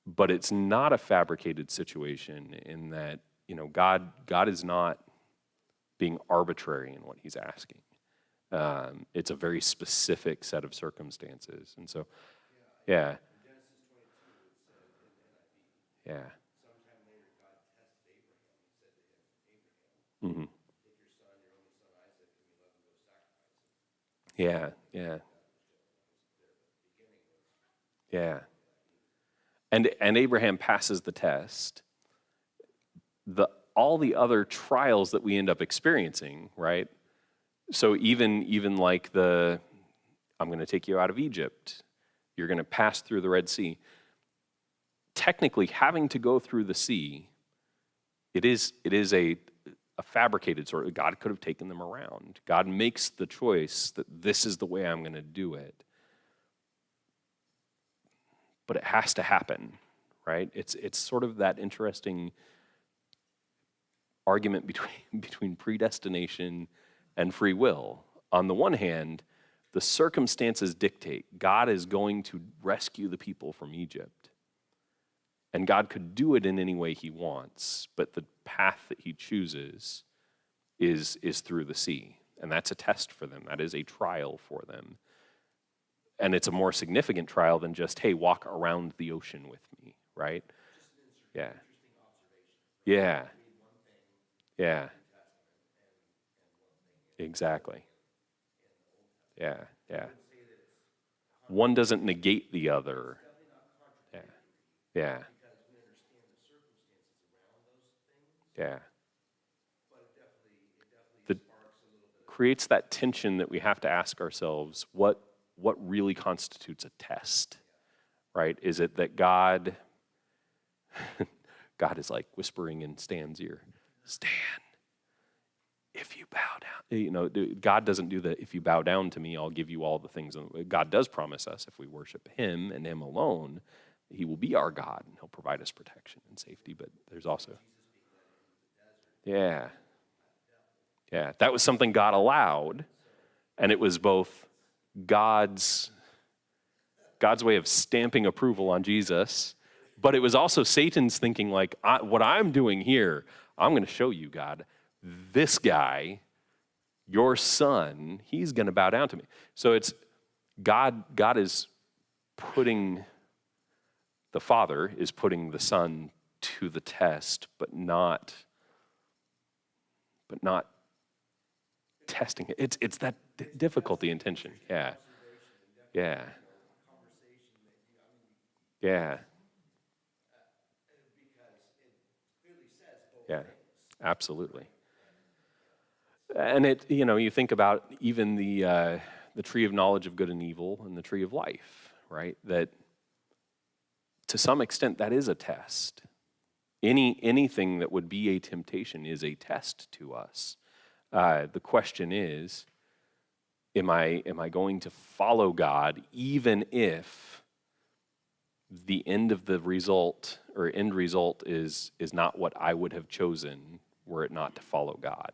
But it's not a fabricated situation in that, God is not being arbitrary in what he's asking. It's a very specific set of circumstances. And so, yeah. Yeah. Mm-hmm. Yeah, yeah. Yeah. And Abraham passes the test. All the other trials that we end up experiencing, right? So even like I'm going to take you out of Egypt. You're going to pass through the Red Sea. Technically, having to go through the sea, it is a fabricated sort of. God could have taken them around. God makes the choice that this is the way I'm going to do it. But it has to happen, right? It's sort of that interesting argument between predestination and free will. On the one hand, the circumstances dictate God is going to rescue the people from Egypt. And God could do it in any way he wants, but the path that he chooses is through the sea. And that's a test for them. That is a trial for them. And it's a more significant trial than just, hey, walk around the ocean with me, right? Yeah. Yeah. Yeah. Exactly. Yeah. Yeah. One doesn't negate the other. Yeah. Yeah. Yeah. That creates that tension that we have to ask ourselves, what really constitutes a test, right? Is it that God is like whispering in Stan's ear, Stan, if you bow down, God doesn't do that. If you bow down to me, I'll give you all the things. God does promise us if we worship him and him alone, he will be our God and he'll provide us protection and safety. But there's also, yeah, that was something God allowed. And it was both God's way of stamping approval on Jesus, but it was also Satan's thinking like, what I'm doing here, I'm going to show you, God, this guy, your son, he's going to bow down to me. So it's God is putting, the Father is putting the Son to the test, but not testing it. It's that difficulty and tension. Yeah. Yeah. Yeah. Yeah. Absolutely. And you think about even the tree of knowledge of good and evil and the tree of life, right? That to some extent that is a test. Anything that would be a temptation is a test to us. The question is, Am I going to follow God even if the end of the result or end result is not what I would have chosen were it not to follow God?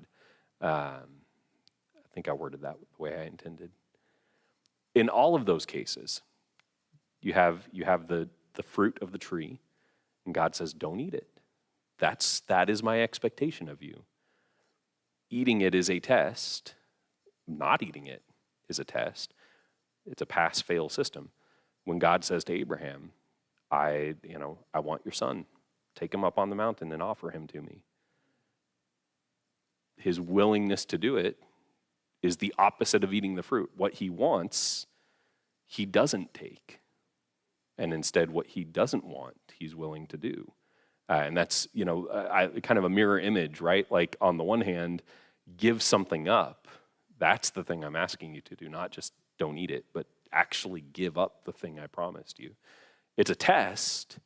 I think I worded that the way I intended. In all of those cases, you have the fruit of the tree, and God says, don't eat it. That is my expectation of you. Eating it is a test. Not eating it is a test. It's a pass-fail system. When God says to Abraham, I want your son. Take him up on the mountain and offer him to me. His willingness to do it is the opposite of eating the fruit. What he wants, he doesn't take. And instead, what he doesn't want, he's willing to do. And that's, kind of a mirror image, right? Like, on the one hand, give something up. That's the thing I'm asking you to do, not just don't eat it, but actually give up the thing I promised you. It's a test,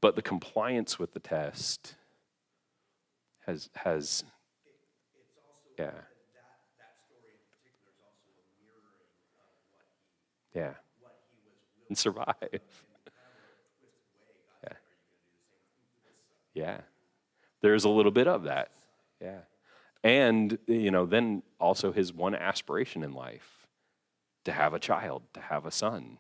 but the compliance with the test has It's also, yeah, that story in particular is also a mirroring of yeah, what he was willing and survive. in kind of a twisted way. God said, are you going to do the same thing to this son? Yeah, there's a little bit of that. Yeah, and then also his one aspiration in life, to have a child, to have a son.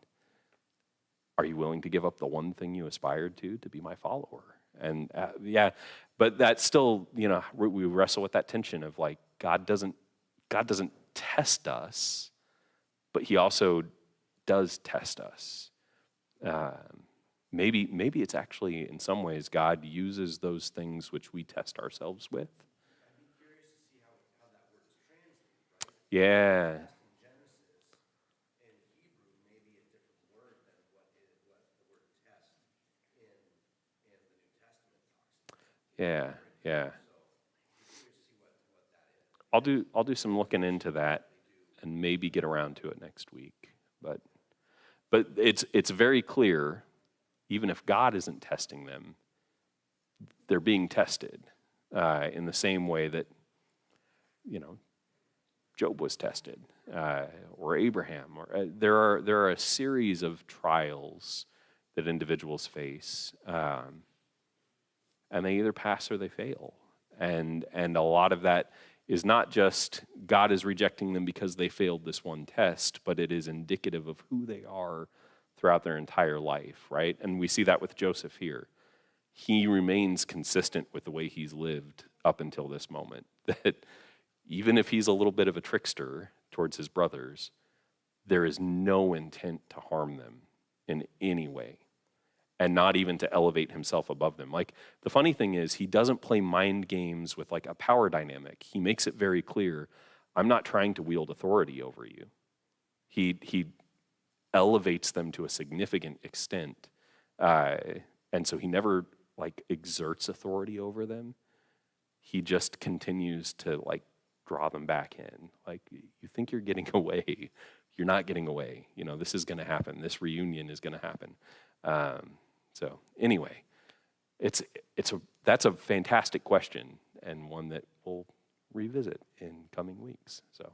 Are you willing to give up the one thing you aspired to be my follower? And but that's still, we wrestle with that tension of like, God doesn't test us, but he also does test us. Maybe it's actually, in some ways, God uses those things which we test ourselves with. I'd be curious to see how that word is translated, right? Yeah. In Genesis, in Hebrew, maybe a different word than what the word test in the New Testament talks about. Yeah. Yeah. So I'm curious to see what that is. I'll do some looking into that and maybe get around to it next week. But it's very clear, even if God isn't testing them, they're being tested in the same way that Job was tested, or Abraham, or there are a series of trials that individuals face, and they either pass or they fail, and a lot of that is not just God is rejecting them because they failed this one test, but it is indicative of who they are throughout their entire life, right? And we see that with Joseph here. He remains consistent with the way he's lived up until this moment, that even if he's a little bit of a trickster towards his brothers, there is no intent to harm them in any way, and not even to elevate himself above them. Like, the funny thing is, he doesn't play mind games with like a power dynamic. He makes it very clear, I'm not trying to wield authority over you. He elevates them to a significant extent, and so he never like exerts authority over them. He just continues to like draw them back in. Like, you think you're getting away, you're not getting away. This is going to happen. This reunion is going to happen. So anyway, that's a fantastic question, and one that we'll revisit in coming weeks. So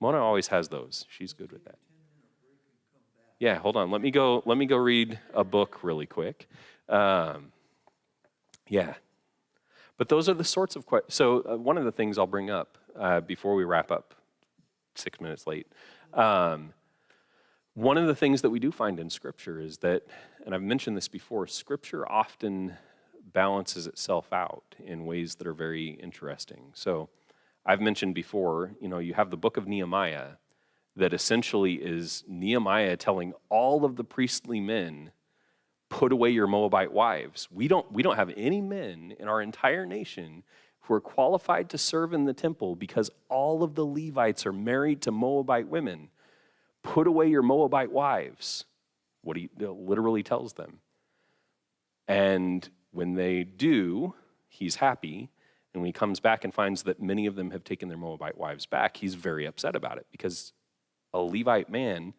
Mona always has those. She's good with that. Yeah, hold on. Let me go read a book really quick. Yeah. But those are the sorts of questions. So one of the things I'll bring up before we wrap up, 6 minutes late, one of the things that we do find in Scripture is that, and I've mentioned this before, Scripture often balances itself out in ways that are very interesting. So I've mentioned before, you have the book of Nehemiah that essentially is Nehemiah telling all of the priestly men, put away your Moabite wives. We don't have any men in our entire nation who are qualified to serve in the temple because all of the Levites are married to Moabite women. Put away your Moabite wives. What he literally tells them. And when they do, he's happy. And when he comes back and finds that many of them have taken their Moabite wives back, he's very upset about it, because a Levite man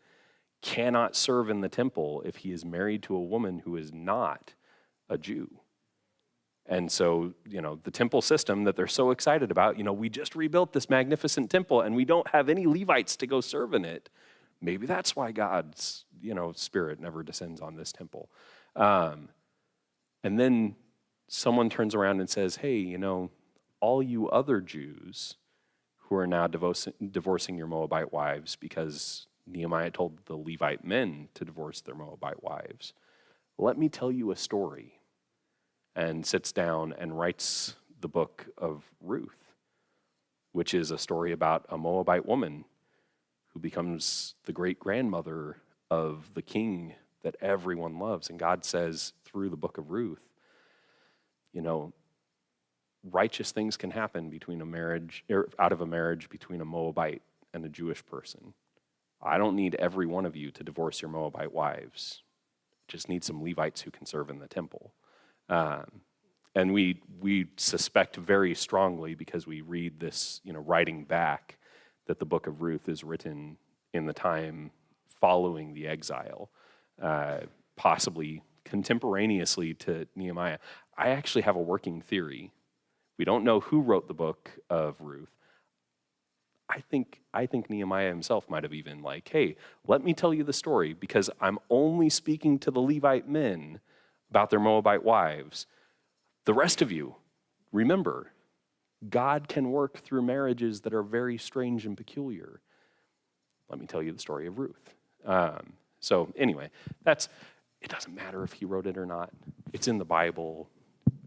cannot serve in the temple if he is married to a woman who is not a Jew. And so, the temple system that they're so excited about, we just rebuilt this magnificent temple and we don't have any Levites to go serve in it. Maybe that's why God's, spirit never descends on this temple. And then someone turns around and says, hey, all you other Jews who are now divorcing your Moabite wives because Nehemiah told the Levite men to divorce their Moabite wives, let me tell you a story. And sits down and writes the book of Ruth, which is a story about a Moabite woman who becomes the great-grandmother of the king that everyone loves. And God says through the book of Ruth, righteous things can happen between a marriage, or out of a marriage between a Moabite and a Jewish person. I don't need every one of you to divorce your Moabite wives. Just need some Levites who can serve in the temple. And we suspect very strongly, because we read this, writing back, that the book of Ruth is written in the time following the exile, possibly contemporaneously to Nehemiah. I actually have a working theory. We don't know who wrote the book of Ruth. I think Nehemiah himself might have even hey, let me tell you the story, because I'm only speaking to the Levite men about their Moabite wives. The rest of you, remember, God can work through marriages that are very strange and peculiar. Let me tell you the story of Ruth. So anyway, it doesn't matter if he wrote it or not. It's in the Bible.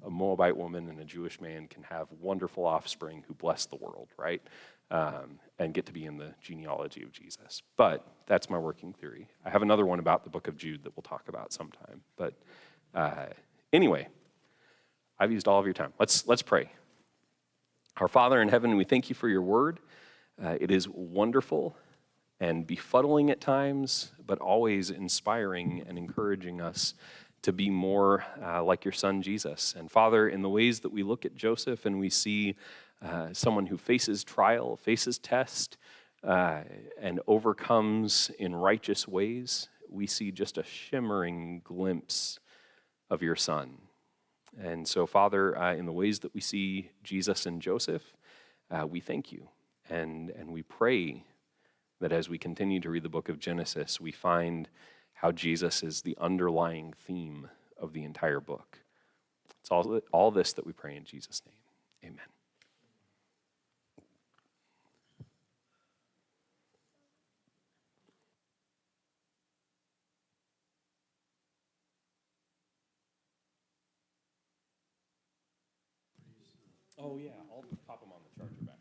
A Moabite woman and a Jewish man can have wonderful offspring who bless the world, right? And get to be in the genealogy of Jesus. But that's my working theory. I have another one about the book of Jude that we'll talk about sometime. But anyway, I've used all of your time. Let's pray. Our Father in heaven, we thank you for your word. It is wonderful and befuddling at times, but always inspiring and encouraging us to be more like your son, Jesus. And Father, in the ways that we look at Joseph and we see someone who faces trial, faces test, and overcomes in righteous ways, we see just a shimmering glimpse of your son. And so, Father, in the ways that we see Jesus and Joseph, we thank you. And we pray that as we continue to read the book of Genesis, we find how Jesus is the underlying theme of the entire book. It's all this that we pray in Jesus' name. Amen. Oh, yeah, I'll pop them on the charger back.